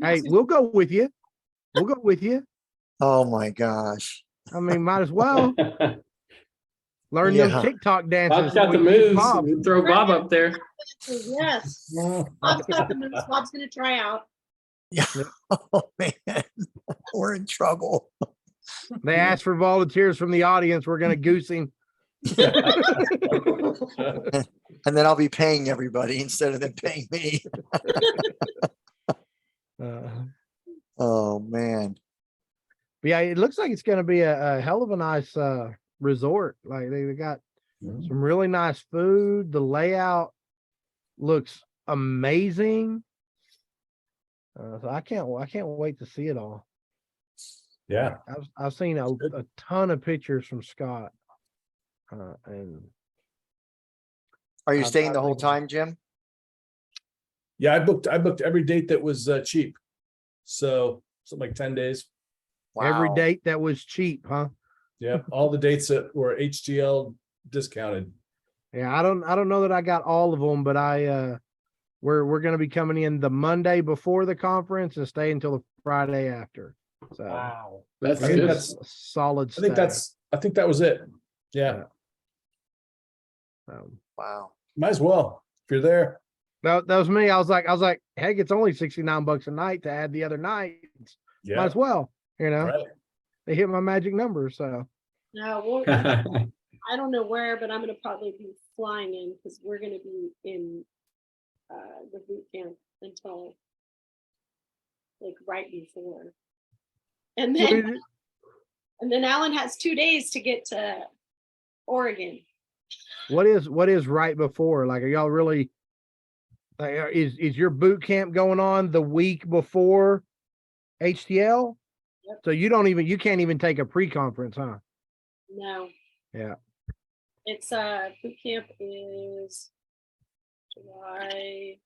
Hey, we'll go with you. We'll go with you. Oh my gosh. I mean, might as well learn Yeah. those TikTok dances. Bob's got so the we can beat moves. Bob. Throw Bob up there. Yes. Bob's got the moves. Bob's gonna try out. Yeah. Oh man. We're in trouble. They asked for volunteers from the audience. We're gonna goose him. And then I'll be paying everybody instead of them paying me. Oh man. But yeah, it looks like it's gonna be a hell of a nice resort. Like they got some really nice food. The layout looks amazing. So I can't wait to see it all. Yeah. I've seen a ton of pictures from Scott, and Are you I'm staying the whole thinking- time, Jim? Yeah, I booked every date that was cheap. So something like 10 days. Every Wow. date that was cheap, huh? Yeah, all the dates that were HGL discounted. Yeah, I don't know that I got all of them, but we're gonna be coming in the Monday before the conference and stay until the Friday after. So Wow. That's I think good. that's solid I think stay. I think that was it. Yeah, Wow. might as well if you're there. That was me. I was like, heck, it's only $69 a night to add the other nights. Might Yeah, as well, right. They hit my magic number. So No, I don't know where, but I'm gonna probably be flying in because we're gonna be in the boot camp until like right before. And then Alan has 2 days to get to Oregon. what is right before? Like, are y'all really like, is your boot camp going on the week before HTL? Yep. So you can't even take a pre-conference, huh? No. Yeah. It's boot camp is July.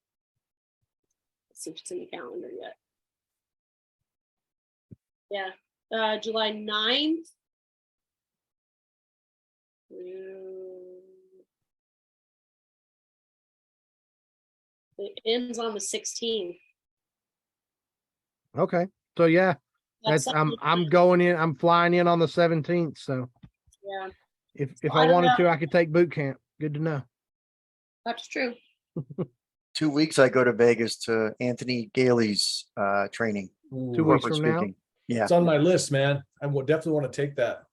Let's see if it's in the calendar yet. Yeah. July 9th. It ends on the 16th. Okay. So yeah, That's I'm going in. I'm flying in on the 17th. So yeah, if I I don't wanted know. to, I could take boot camp. Good to know. that's true. 2 weeks I go to Vegas to Anthony Gailey's training. 2 weeks corporate from now. speaking. Yeah. It's on my list, man. I will definitely want to take that.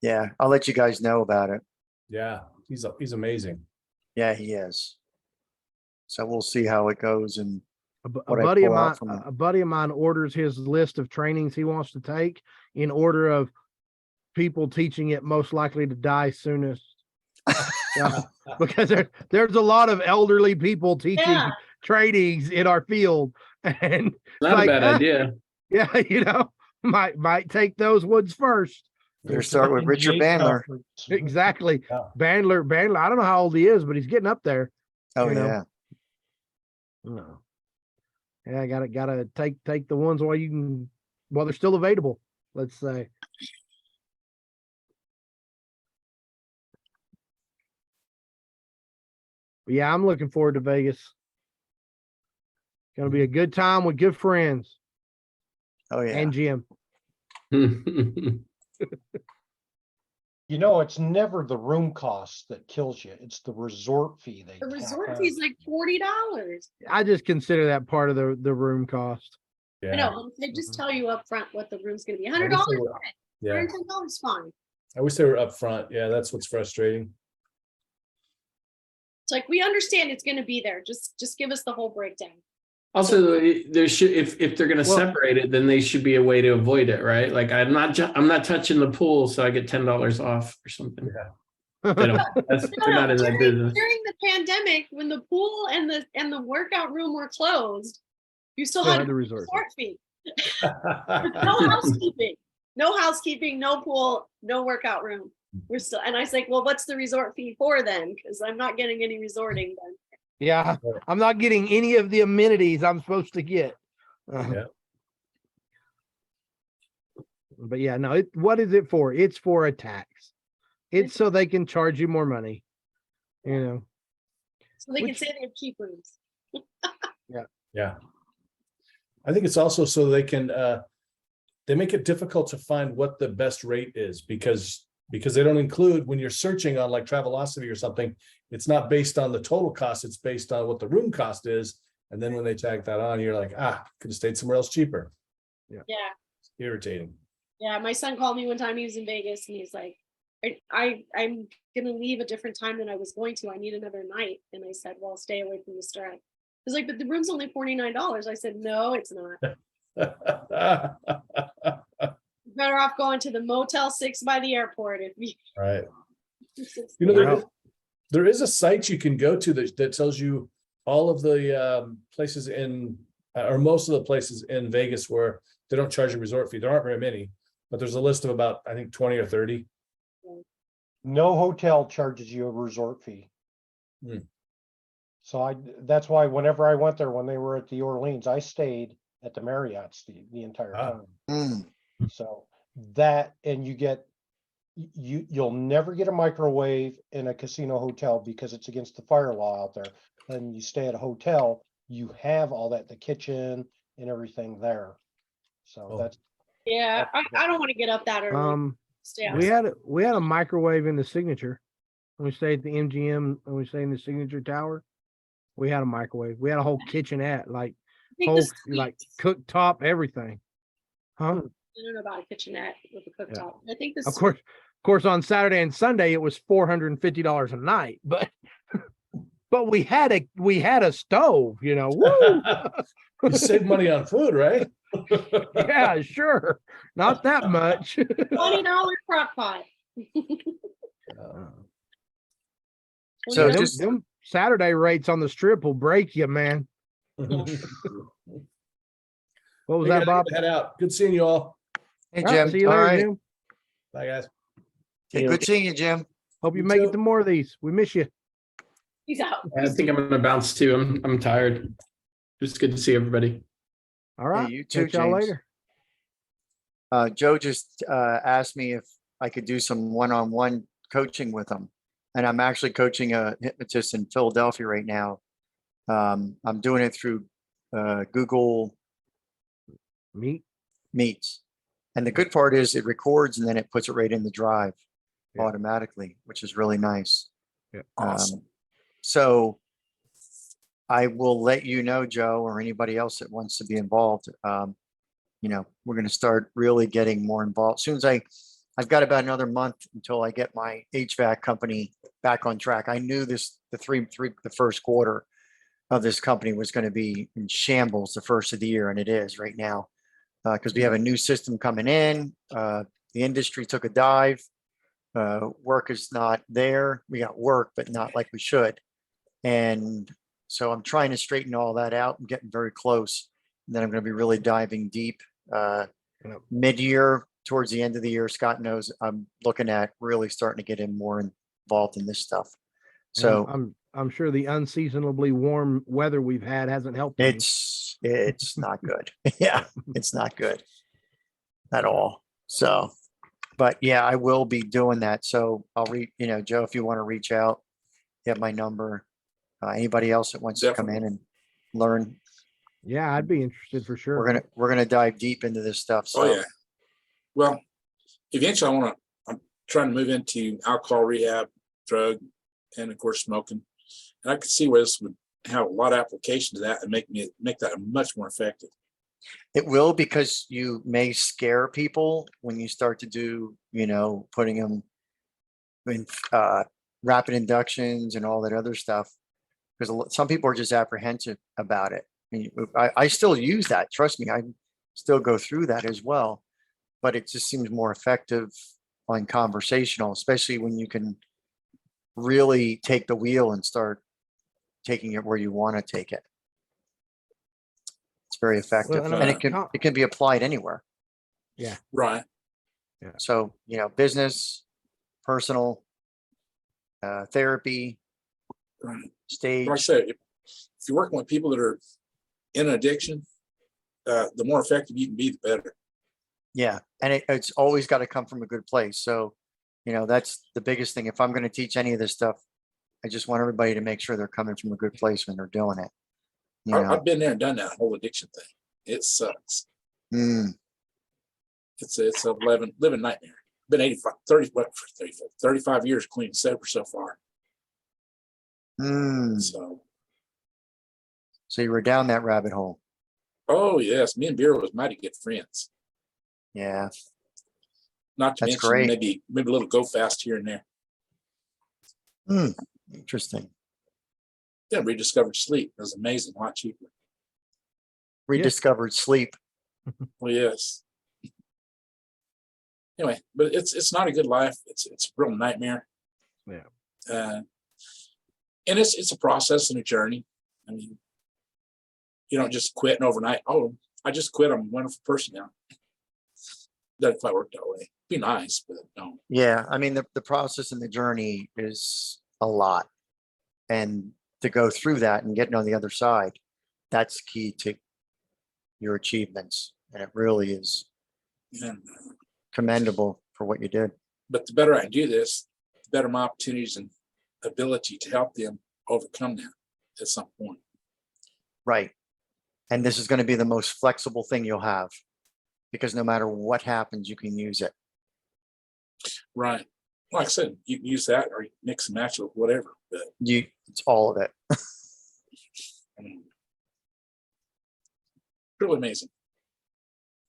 Yeah. I'll let you guys know about it. Yeah, he's amazing. Yeah, he is. So we'll see how it goes and A what I buddy of pull out mine, from it. a buddy of mine orders his list of trainings he wants to take in order of people teaching it most likely to die soonest. Yeah, because there's a lot of elderly people teaching Yeah. trainings in our field, and it's Not a like, bad idea. yeah, might take those ones first. Better start with Richard Bandler. Exactly. Yeah. Bandler. I don't know how old he is, but he's getting up there. Oh you know. yeah. No. Yeah, gotta take the ones while they're still available, let's say. But yeah, I'm looking forward to Vegas. Gonna be a good time with good friends Oh yeah. and Jim. You know, it's never the room cost that kills you. It's the resort fee. The tack resort on. fee is like $40. I just consider that part of the room cost. Yeah. I know, but if they just tell you up front what the room's gonna be, $100. I wish they were- Yeah, $110 fine. I wish they were upfront. Yeah, that's what's frustrating. It's like we understand it's gonna be there. Just give us the whole breakdown. Also, there should, if they're gonna Well- separate it, then they should be a way to avoid it, right? Like I'm not touching the pool, so I get $10 off or something. Yeah. They don't, they're not in that business. During the pandemic, when the pool and the workout room were closed, you still Still had had the the resort fee. No housekeeping, no pool, no workout room. We're still, and I was like, well, what's the resort fee for then? Because I'm not getting any resorting then. Yeah, I'm not getting any of the amenities I'm supposed to get. Yeah. But yeah, no, what is it for? It's for a tax. It's so they can charge you more money. You know. So they can Which- say they have cheap rooms. Yeah. I think it's also so they can they make it difficult to find what the best rate is because they don't include when you're searching on like Travelocity or something, it's not based on the total cost, it's based on what the room cost is. And then when they tag that on, you're like, could have stayed somewhere else cheaper. Yeah. It's irritating. Yeah. My son called me one time. He was in Vegas and he's like, I'm gonna leave a different time than I was going to. I need another night. And I said, well, stay away from the strip. He's like, but the room's only $49. I said, no, it's not. Better off going to the Motel 6 by the airport. If you, Right. You know, Wow. there is a site you can go to that tells you all of the places in, or most of the places in Vegas where they don't charge a resort fee. There aren't very many, but there's a list of about, I think, 20 or 30. No hotel charges you a resort fee. So that's why whenever I went there, when they were at the Orleans, I stayed at the Marriott's the entire Ah. time. So that, and you'll never get a microwave in a casino hotel because it's against the fire law out there. And you stay at a hotel, you have all that, the kitchen and everything there. So Oh. that's, Yeah, I don't want to get up that early. Stay We outside. had a microwave in the Signature when we stayed at the MGM. When we stayed in the Signature Tower, we had a microwave. We had a whole kitchenette, like I think whole the like suites- cooktop, everything. Huh? I don't know about a kitchenette with a cooktop. I think the Of course, on Saturday and Sunday it was $450 a night, but we had a stove, you know. Woo! You save money on food, right? Yeah, sure. Not that much. $20 crock pot. So them, just them Saturday rates on the strip will break you, man. What was We that, gotta Bob? head out. Good seeing you all. hey All right, Jim. see you All later, right. Jim. Bye, guys. Hey, good seeing you, Jim. Hope you You make too. it to more of these. We miss you. He's out. I think I'm gonna bounce too. I'm tired. Just good to see everybody. All right. you too, Catch y'all James. later. Joe just asked me if I could do some one-on-one coaching with him. And I'm actually coaching a hypnotist in Philadelphia right now. I'm doing it through Google Meets. And the good part is it records and then it puts it right in the drive automatically, which is really nice. Yeah. Awesome. So I will let you know, Joe, or anybody else that wants to be involved. You know, we're going to start really getting more involved. As soon as I've got about another month until I get my HVAC company back on track. I knew the first quarter of this company was going to be in shambles the first of the year, and it is right now because we have a new system coming in. The industry took a dive. Work is not there. We got work, but not like we should. And so I'm trying to straighten all that out. I'm getting very close. And then I'm going to be really diving deep mid-year towards the end of the year. Scott knows I'm looking at really starting to get in more involved in this stuff. And So I'm sure the unseasonably warm weather we've had hasn't helped any. it's not good. Yeah, it's not good at all. So, but yeah, I will be doing that. So I'll Joe, if you want to reach out, you have my number. Anybody else that wants to come in and learn, Yeah, I'd be interested for sure. we're gonna dive deep into this stuff. So Oh, yeah. Well, eventually I'm trying to move into alcohol rehab, drug, and of course smoking. And I could see where this would have a lot of application to that and make that much more effective. it will, because you may scare people when you start to do, putting them in rapid inductions and all that other stuff. Because some people are just apprehensive about it. I still use that. Trust me, I still go through that as well. But it just seems more effective on conversational, especially when you can really take the wheel and start taking it where you want to take it. It's very effective, and and it can be applied anywhere. Yeah. Right. Yeah. So, business, personal, therapy, Right. stage. Like I said, if you're working with people that are in addiction, the more effective you can be, the better. Yeah. And it's always got to come from a good place. So, that's the biggest thing. If I'm going to teach any of this stuff, I just want everybody to make sure they're coming from a good place when they're doing it. I've been there and done that whole addiction thing. It sucks. It's a living nightmare. Been 35 years clean and sober so far. So you were down that rabbit hole. Oh yes, me and beer was mighty good friends. Yeah. Not to That's mention great. maybe a little go fast here and there. Interesting. Yeah, rediscovered sleep. It was amazing, a lot cheaper. Rediscovered sleep. Well, yes. Anyway, but it's not a good life. It's a real nightmare. Yeah. And it's a process and a journey. I mean, you don't just quit and overnight. Oh, I just quit. I'm a wonderful person now. Doesn't quite work that way. Be nice, but no. Yeah. I mean, the process and the journey is a lot. And to go through that and getting on the other side. That's key to your achievements. And it really is And, commendable for what you did. but the better I do this, the better my opportunities and ability to help them overcome that at some point. Right. And this is going to be the most flexible thing you'll have, because no matter what happens, you can use it. Right. Like I said, you can use that or you mix and match it with whatever, but It's all of it. I mean, really amazing.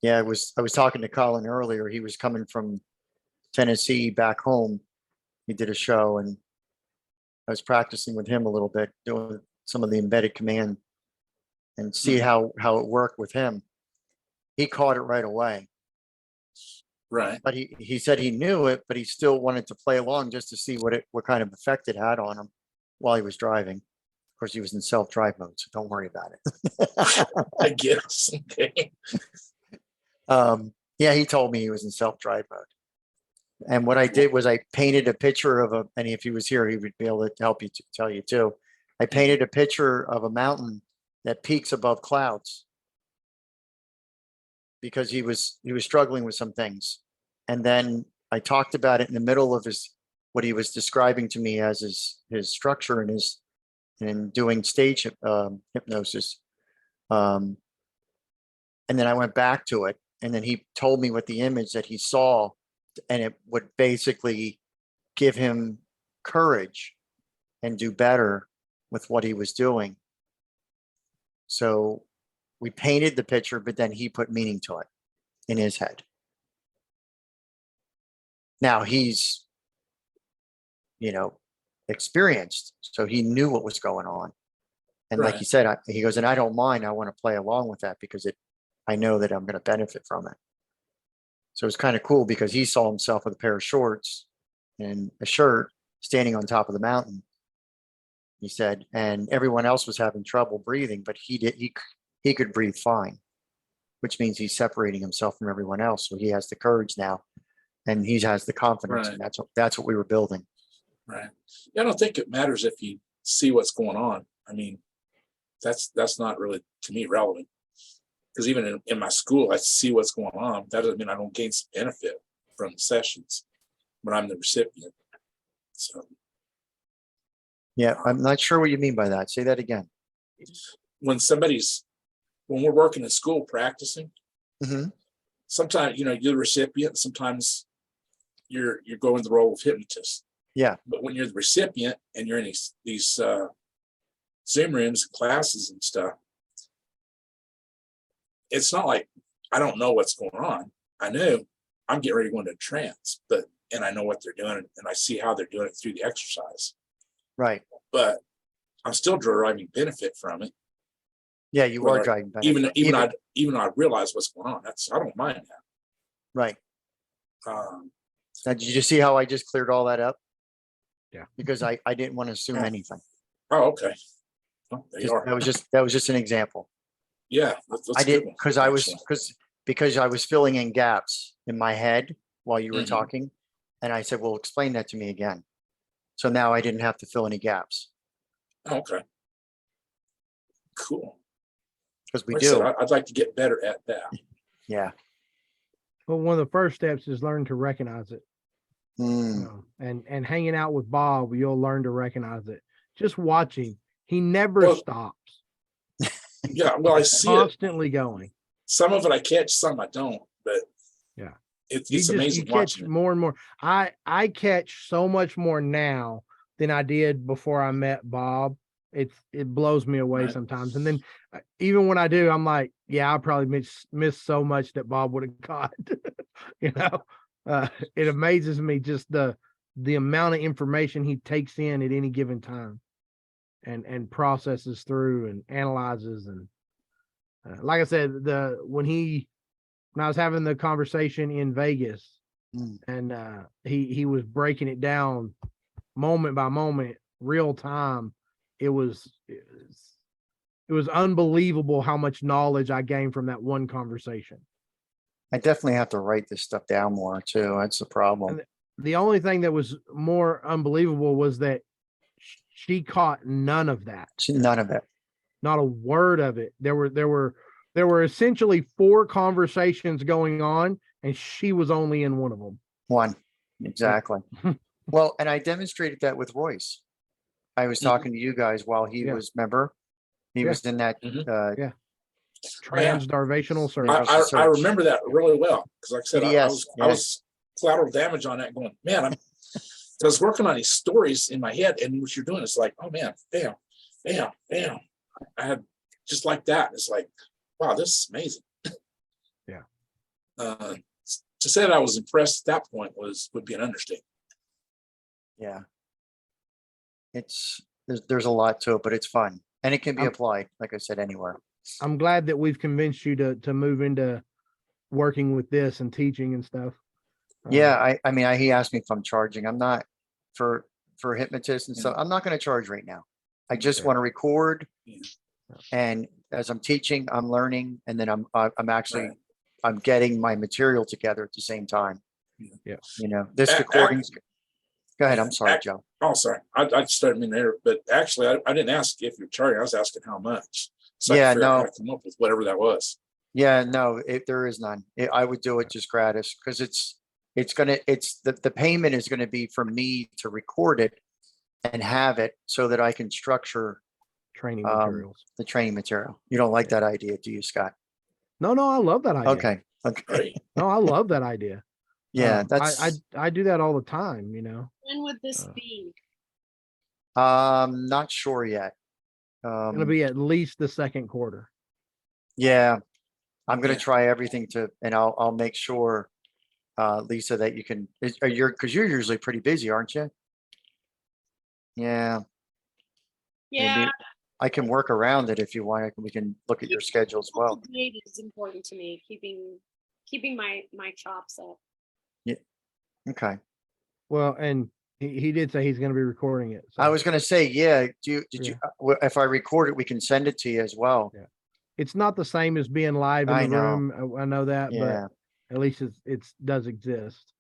Yeah, I was talking to Colin earlier. He was coming from Tennessee back home. He did a show and I was practicing with him a little bit, doing some of the embedded command and see how it worked with him. He caught it right away. Right. But he said he knew it, but he still wanted to play along just to see what kind of effect it had on him while he was driving. Of course, he was in self-drive mode, so don't worry about it. I guess. Okay. Yeah, he told me he was in self-drive mode. And what I did was I painted a picture of and if he was here, he would be able to help you to tell you too. I painted a picture of a mountain that peaks above clouds because he was struggling with some things. And then I talked about it in the middle of what he was describing to me as his structure and doing stage hypnosis. And then I went back to it, and then he told me what the image that he saw, and it would basically give him courage and do better with what he was doing. So we painted the picture, but then he put meaning to it in his head. Now he's, experienced, so he knew what was going on. And like Right. he said, he goes, and I don't mind. I want to play along with that because I know that I'm going to benefit from it. So it's kind of cool because he saw himself with a pair of shorts and a shirt standing on top of the mountain. He said, and everyone else was having trouble breathing, but he could breathe fine, which means he's separating himself from everyone else. So he has the courage now, and he has the confidence, Right. and that's what we were building. Right. Yeah, I don't think it matters if you see what's going on. I mean, that's not really to me relevant. Because even in my school, I see what's going on. That doesn't mean I don't gain some benefit from the sessions when I'm the recipient. So Yeah, I'm not sure what you mean by that. Say that again. when we're working in school practicing, Mhm. sometimes you're the recipient, sometimes you're going the role of hypnotist. Yeah. But when you're the recipient and you're in these Zoom rooms and classes and stuff, it's not like I don't know what's going on. I know I'm getting ready to go into a trance, and I know what they're doing and I see how they're doing it through the exercise. Right. But I'm still deriving benefit from it. Yeah, you are Whether- driving benefit. Even though I realize what's going on. I don't mind that. Right. Um, Now, did you see how I just cleared all that up? Yeah. Because I didn't want to assume anything. oh, okay. Well, there you are. That was just an example. Yeah, that's I a good did one, because I was actually. because I was filling in gaps in my head while you were Mhm. talking, and I said, "Well, explain that to me again." So now I didn't have to fill any gaps Oh, okay. Cool. because we Like I said, do. I'd like to get better at that. Yeah. Well, one of the first steps is learn to recognize it. Mm. And hanging out with Bob, you'll learn to recognize it. Just watching, he never Well, stops. Yeah, well, I see it. Constantly going. Some of it I catch, some I don't, but Yeah. it's You amazing catch watching it. more and more. I catch so much more now than I did before I met Bob. It blows me away Right. sometimes. And then even when I do, I'm like, yeah, I probably miss so much that Bob would have caught. It amazes me just the amount of information he takes in at any given time and processes through and analyzes. And like I said, when I was having the conversation in Vegas, and he was breaking it down moment by moment, real time. It was unbelievable how much knowledge I gained from that one conversation. I definitely have to write this stuff down more too. That's the problem. The only thing that was more unbelievable was that She caught none of that. None of it. Not a word of it. There were essentially 4 conversations going on, and she was only in one of them. One. Exactly. Well, and I demonstrated that with Royce. I was talking to you guys while he was, remember? He was in that Transdarvational service. I remember that really well because, like I said, PDS, I was collateral damage on that. Going, man, I was working on these stories in my head, and what you're doing is like, oh man, bam, bam, bam. I had just like that. It's like, wow, this is amazing. Yeah. To say that I was impressed at that point would be an understatement. Yeah. There's a lot to it, but it's fun, and it can be applied, like I said, anywhere. I'm glad that we've convinced you to move into working with this and teaching and stuff. Yeah, I mean, he asked me if I'm charging. I'm not for hypnotists and stuff. I'm not going to charge right now. I just want to record, and as I'm teaching, I'm learning, and then I'm actually I'm getting my material together at the same time. Yeah, you know, this recording's. Go ahead. I'm sorry, Joe. Oh, sorry. I just started in there, but actually, I didn't ask if you're charging. I was asking how much. So I could figure out how to come up with whatever that was. Yeah, no, there is none. I would do it just gratis because the payment is going to be for me to record it and have it so that I can structure training materials. The training material. You don't like that idea, do you, Scott? No, I love that idea. Okay. Okay. No, I love that idea. Yeah, I do that all the time, you know. When would this be? Not sure yet. It'll be at least the second quarter. Yeah, I'm going to try everything and I'll make sure, Lisa, that you can, because you're usually pretty busy, aren't you? Yeah. Yeah. Maybe I can work around it if you want. We can look at your schedule as well. It is important to me, keeping my chops up. Yeah. Okay. Well, and he did say he's going to be recording it. So. I was going to say, yeah. You? If I record it, we can send it to you as well. Yeah. It's not the same as being live in the room. I know that, but at least it does exist.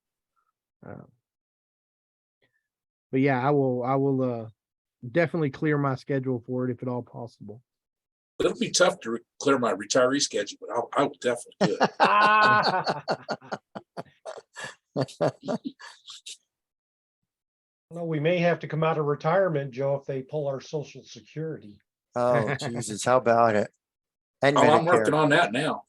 But yeah, I will definitely clear my schedule for it if at all possible. It'll be tough to clear my retiree schedule, but I will definitely do it. No, we may have to come out of retirement, Joe, if they pull our Social Security. Oh, Jesus. How about it? And I'm working on that now.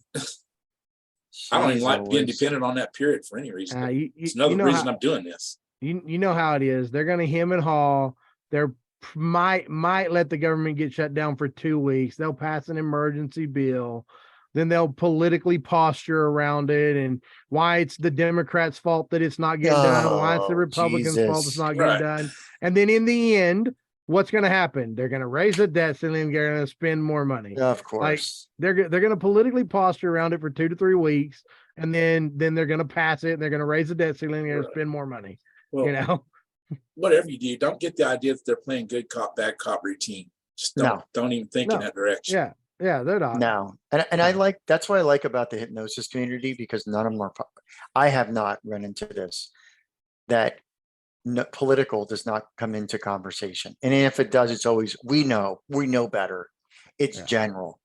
I don't even like being dependent on that period for any reason. It's another reason I'm doing this. You know how it is. They're going to hem and haw. They're might let the government get shut down for 2 weeks. They'll pass an emergency bill. Then they'll politically posture around it and why it's the Democrats' fault that it's not getting done. Why it's the Republicans' fault it's not getting done. And then in the end, what's going to happen? They're going to raise the debt ceiling. They're going to spend more money. Of course. Like they're going to politically posture around it for 2 to 3 weeks, and then they're going to pass it. And they're going to raise the debt ceiling. They're going to spend more money. Well, you know, whatever you do, don't get the idea that they're playing good cop, bad cop routine. Just don't even think in that direction. Yeah, they're not. No, and I like, that's what I like about the hypnosis community, because none of them are. I have not run into this, that political does not come into conversation, and if it does, it's always we know better. It's general.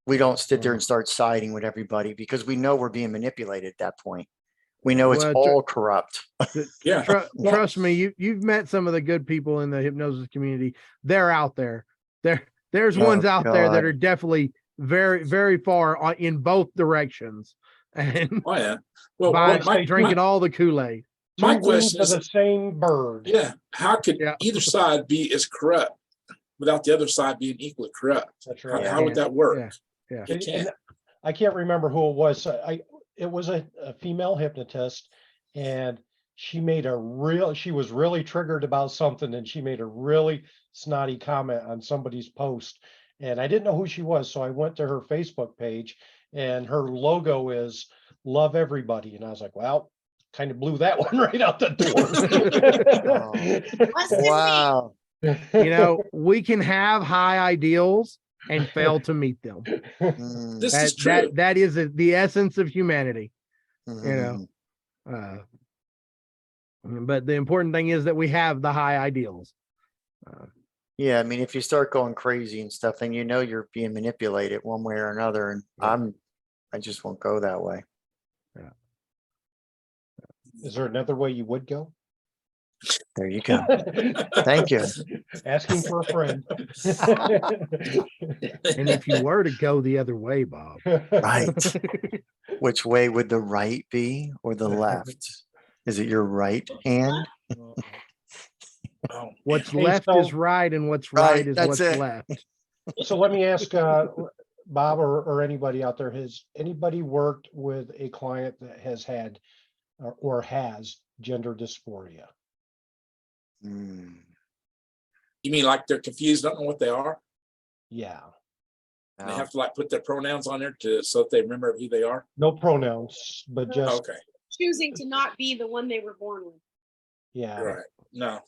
We don't sit there and start siding with everybody because we know we're being manipulated at that point. We know it's all corrupt. Trust me, you've met some of the good people in the hypnosis community. They're out there. There's ones out there that are definitely very, very far in both directions. And drinking all the Kool-Aid. My question is the same bird. Yeah. How could either side be as corrupt without the other side being equally corrupt? That's right. How would that work? Yeah. It can't. I can't remember who it was. It was a female hypnotist, and she was really triggered about something, and she made a really snotty comment on somebody's post, and I didn't know who she was, so I went to her Facebook page, and her logo is love everybody, and I was like, well, kind of blew that one right out the door. Wow. You know, we can have high ideals and fail to meet them. This is true. That is the essence of humanity. You know, but the important thing is that we have the high ideals. Yeah, I mean, if you start going crazy and stuff, then you know you're being manipulated one way or another, and I just won't go that way. Is there another way you would go? There you go. Thank you. Asking for a friend. And if you were to go the other way, Bob. Right. Which way would the right be or the left? Is it your right hand? Oh, What's Hey, left so- is right, and what's Right, right is that's what's it. left. So let me ask Bob or anybody out there, has anybody worked with a client that has had or has gender dysphoria? Hmm. you mean like they're confused, don't know what they are? Yeah, They have to like put their pronouns on there so that they remember who they are. no pronouns, but just, Okay, Choosing to not be the one they were born with. yeah. right. No,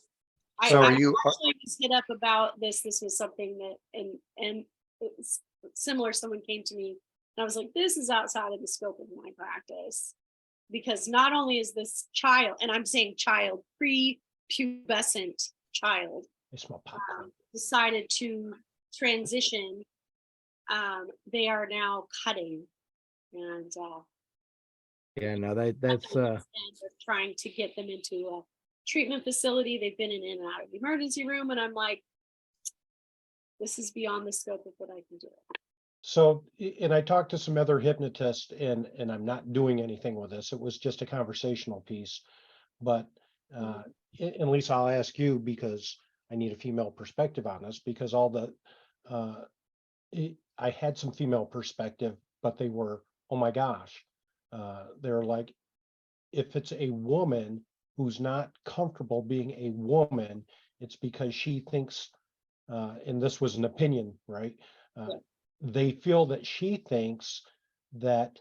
So I are you- actually was hit up about this. This was something that, and it's similar. Someone came to me and I was like, this is outside of the scope of my practice. Because not only is this child, and I'm saying child, pre-pubescent child, I smell popcorn. decided to transition, they are now cutting. And Yeah, no, that's they're trying to get them into a treatment facility. They've been in and out of the emergency room, and I'm like, this is beyond the scope of what I can do. So, and I talked to some other hypnotists, and I'm not doing anything with this. It was just a conversational piece. But and Lisa, I'll ask you because I need a female perspective on this, because all the I had some female perspective, but they were, oh my gosh, they're like, if it's a woman who's not comfortable being a woman, it's because she thinks, and this was an opinion, right? They feel that she thinks that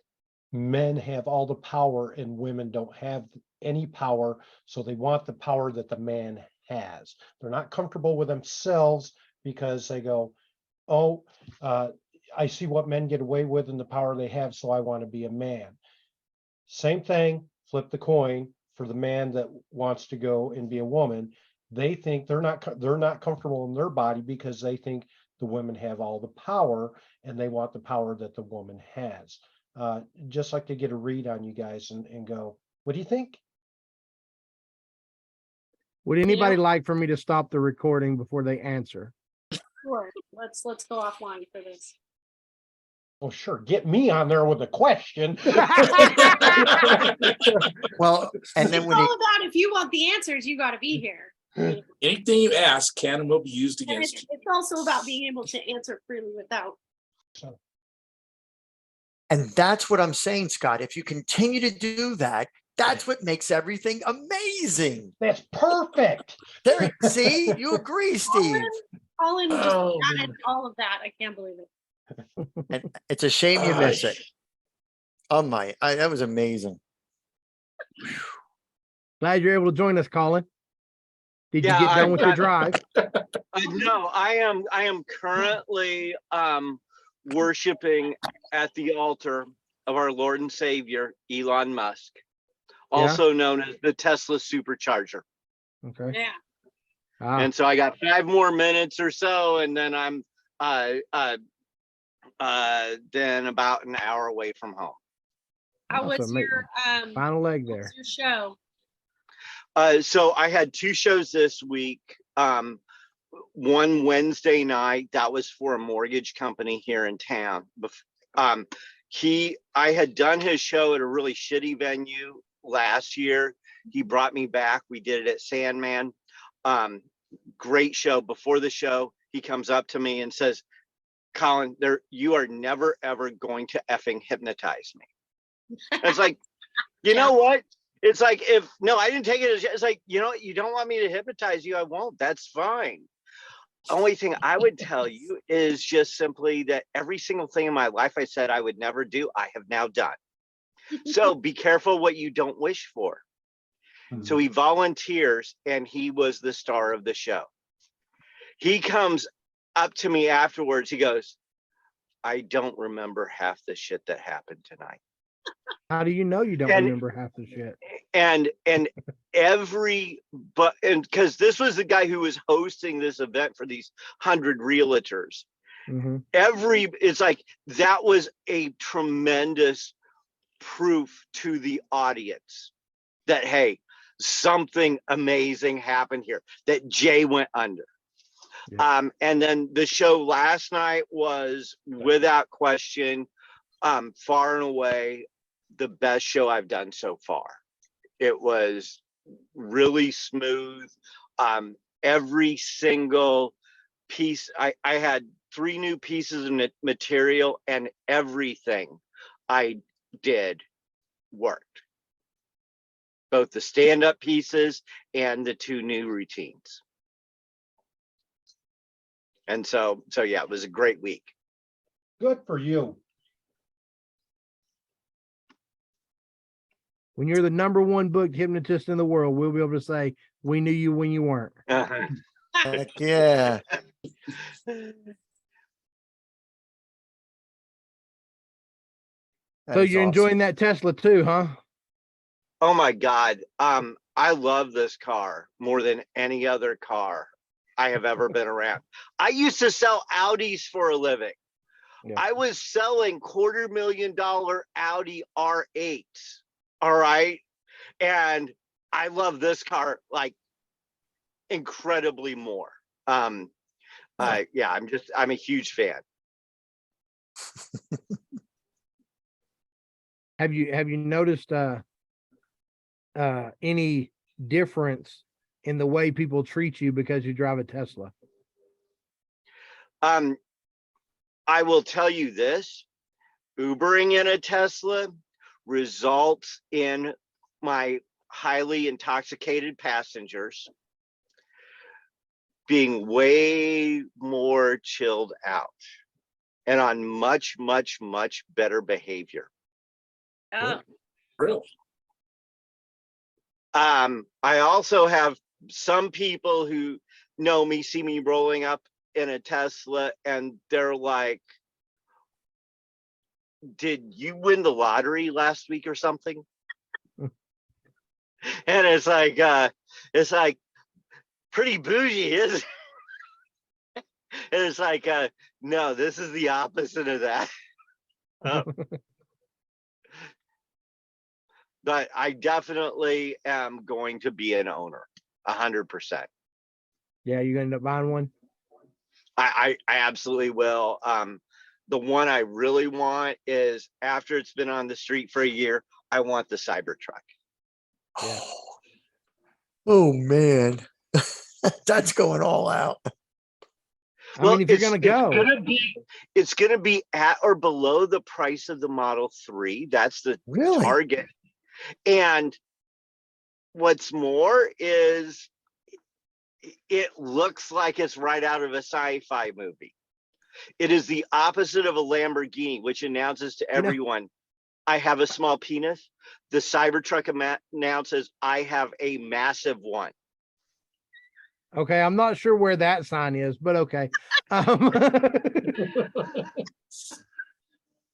men have all the power and women don't have any power, so they want the power that the man has. They're not comfortable with themselves because they go, oh, I see what men get away with and the power they have, so I want to be a man. Same thing, flip the coin for the man that wants to go and be a woman. They think they're not comfortable in their body because they think the women have all the power and they want the power that the woman has. Just like to get a read on you guys and go, what do you think? Would anybody like for me to stop the recording before they answer? Sure, let's go offline for this. Oh, sure. Get me on there with a question. Well, and then It's when all you, about if you want the answers, you got to be here. anything you ask can and will be used And against you. it's also about being able to answer freely without. and that's what I'm saying, Scott. If you continue to do that, that's what makes everything amazing. That's perfect. There, see, you agree, Steve. Colin just Oh, added all of that. I can't believe it. And it's a shame you miss it. Oh my, that was amazing. Glad you're able to join us, Colin. Did you Yeah, get done with your drive? No, I am currently worshiping at the altar of our Lord and Savior, Elon Musk, also known as the Tesla supercharger. Okay. Yeah. And so I got 5 more minutes or so, and then I'm then about an hour away from home. How was Awesome. your Final leg there. your show? So I had 2 shows this week. One Wednesday night, that was for a mortgage company here in town. I had done his show at a really shitty venue last year. He brought me back. We did it at Sandman. Great show. Before the show, he comes up to me and says, Colin, you are never ever going to effing hypnotize me. It's like, you know what? It's like, I didn't take it as, it's like, you know, you don't want me to hypnotize you, I won't. That's fine. Only thing I would tell you is just simply that every single thing in my life I said I would never do, I have now done. So be careful what you don't wish for. So he volunteers and he was the star of the show. He comes up to me afterwards. He goes, I don't remember half the shit that happened tonight. How do you know you don't And- remember half the shit? and because this was the guy who was hosting this event for these 100 realtors. Mm-hmm. It's like that was a tremendous proof to the audience that, hey, something amazing happened here, that Jay went under. Yeah. And then the show last night was without question far and away the best show I've done so far. It was really smooth. Every single piece, I had 3 new pieces of material, and everything I did worked. Both the stand-up pieces and the 2 new routines. And so yeah, it was a great week. Good for you. When you're the #1 booked hypnotist in the world, we'll be able to say we knew you when you weren't. Uh-huh. Heck yeah. So you're enjoying that Tesla too, huh? Oh my God. I love this car more than any other car I have ever been around. I used to sell Audis for a living. Yeah. I was selling $250,000 Audi R8s. All right. And I love this car like incredibly more. Yeah, I'm a huge fan. Have you noticed any difference in the way people treat you because you drive a Tesla? I will tell you this, Ubering in a Tesla results in my highly intoxicated passengers being way more chilled out and on much, much, much better behavior. Oh, Really? I also have some people who know me, see me rolling up in a Tesla, and they're like, did you win the lottery last week or something? And it's like pretty bougie, isn't it? And it's like, no, this is the opposite of that. But I definitely am going to be an owner, 100%. Yeah, you gonna end up buying one? I absolutely will. The one I really want is, after it's been on the street for a year, I want the Cybertruck. Yeah. Oh man. That's going all out. I mean, if you're gonna go, it's gonna be at or below the price of the Model 3. That's the target. And what's more is it looks like it's right out of a sci-fi movie. It is the opposite of a Lamborghini, which announces to everyone, I have a small penis. The Cybertruck announces, I have a massive one. okay, I'm not sure where that sign is, but okay.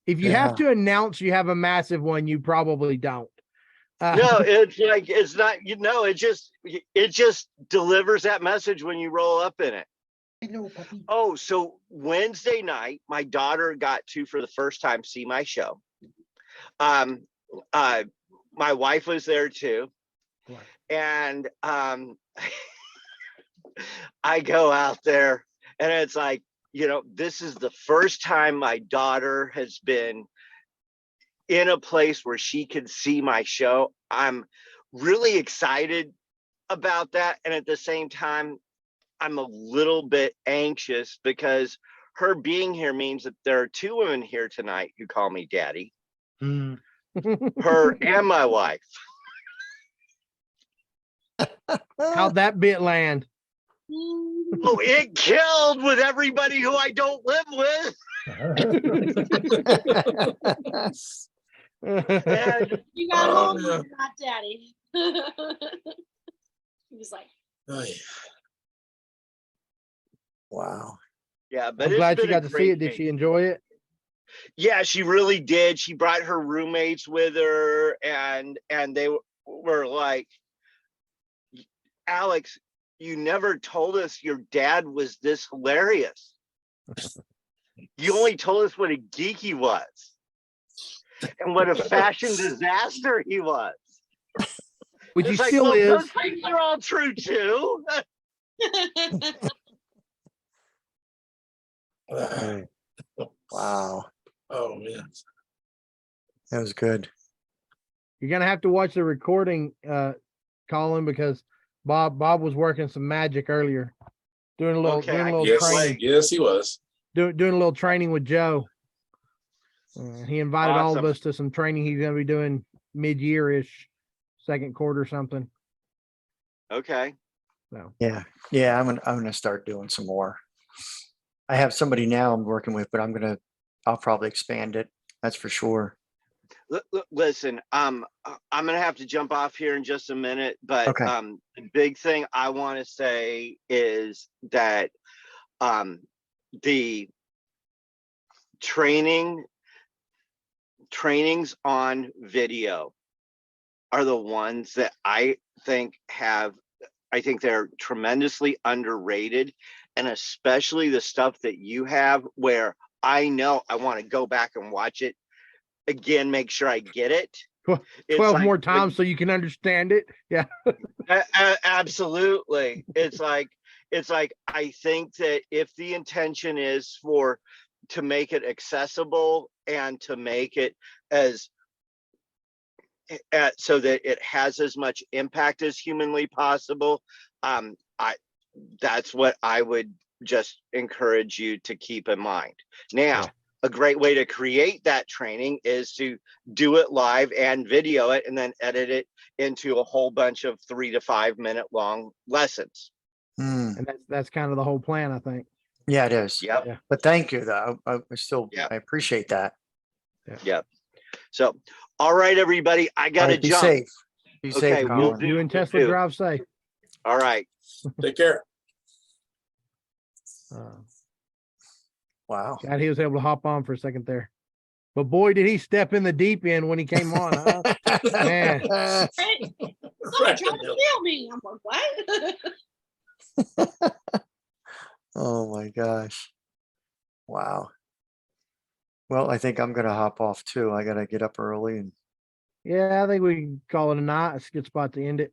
If you have to announce you have a massive one, you probably don't. No, it's like, it's not, it just delivers that message when you roll up in it. Oh, so Wednesday night, my daughter got to, for the first time, see my show. My wife was there too. And I go out there, and it's like, this is the first time my daughter has been in a place where she can see my show. I'm really excited about that. And at the same time, I'm a little bit anxious because her being here means that there are 2 women here tonight who call me daddy. Her and my wife. How'd that bit land? Oh, it killed with everybody who I don't live with. And you got home, not daddy. He was like, Oh, yeah. Wow. Yeah, but I'm glad she got to see it. Did she enjoy it? Yeah, she really did. She brought her roommates with her, and they were like, Alex, you never told us your dad was this hilarious. You only told us what a geek he was and what a fashion disaster he was. Which he It's like, still well, is. those things are all true too. Wow, Oh, man. that was good. You're gonna have to watch the recording, Colin, because Bob was working some magic earlier, doing a little Okay, doing a I little can't training, wait. Yes, he was. doing a little training with Joe. He invited all of Awesome. us to some training he's gonna be doing mid-year ish, second quarter something. Okay. So Yeah, yeah, I'm gonna start doing some more. I have somebody now I'm working with, but I'll probably expand it. That's for sure. Listen, I'm gonna have to jump off here in just a minute, but Okay. the big thing I want to say is that the trainings on video are the ones that I think they're tremendously underrated, and especially the stuff that you have where I know I want to go back and watch it again, make sure I get it. 12 more times so you can understand it. Yeah. Absolutely. It's like I think that if the intention is to make it accessible and to make it as so that it has as much impact as humanly possible, that's what I would just encourage you to keep in mind. Now, a great way to create that training is to do it live and video it and then edit it into a whole bunch of 3 to 5 minute long lessons. And that's kind of the whole plan, I think. Yeah, it is. Yep. Yeah. But thank you though. I Yeah. appreciate that. Yep. So, all right, everybody, I All gotta right, be jump. safe. Be Okay, safe, we'll Colin. do. You and we'll Tesla do. drive safe. All right. Take care. Wow. Glad he was able to hop on for a second there. But boy, did he step in the deep end when he came on, huh? Man. Right? Someone tried to steal me. I'm like, what? Oh my gosh. Wow. Well, I think I'm gonna hop off too. I gotta get up early and Yeah, I think we can call it a night. It's a good spot to end it.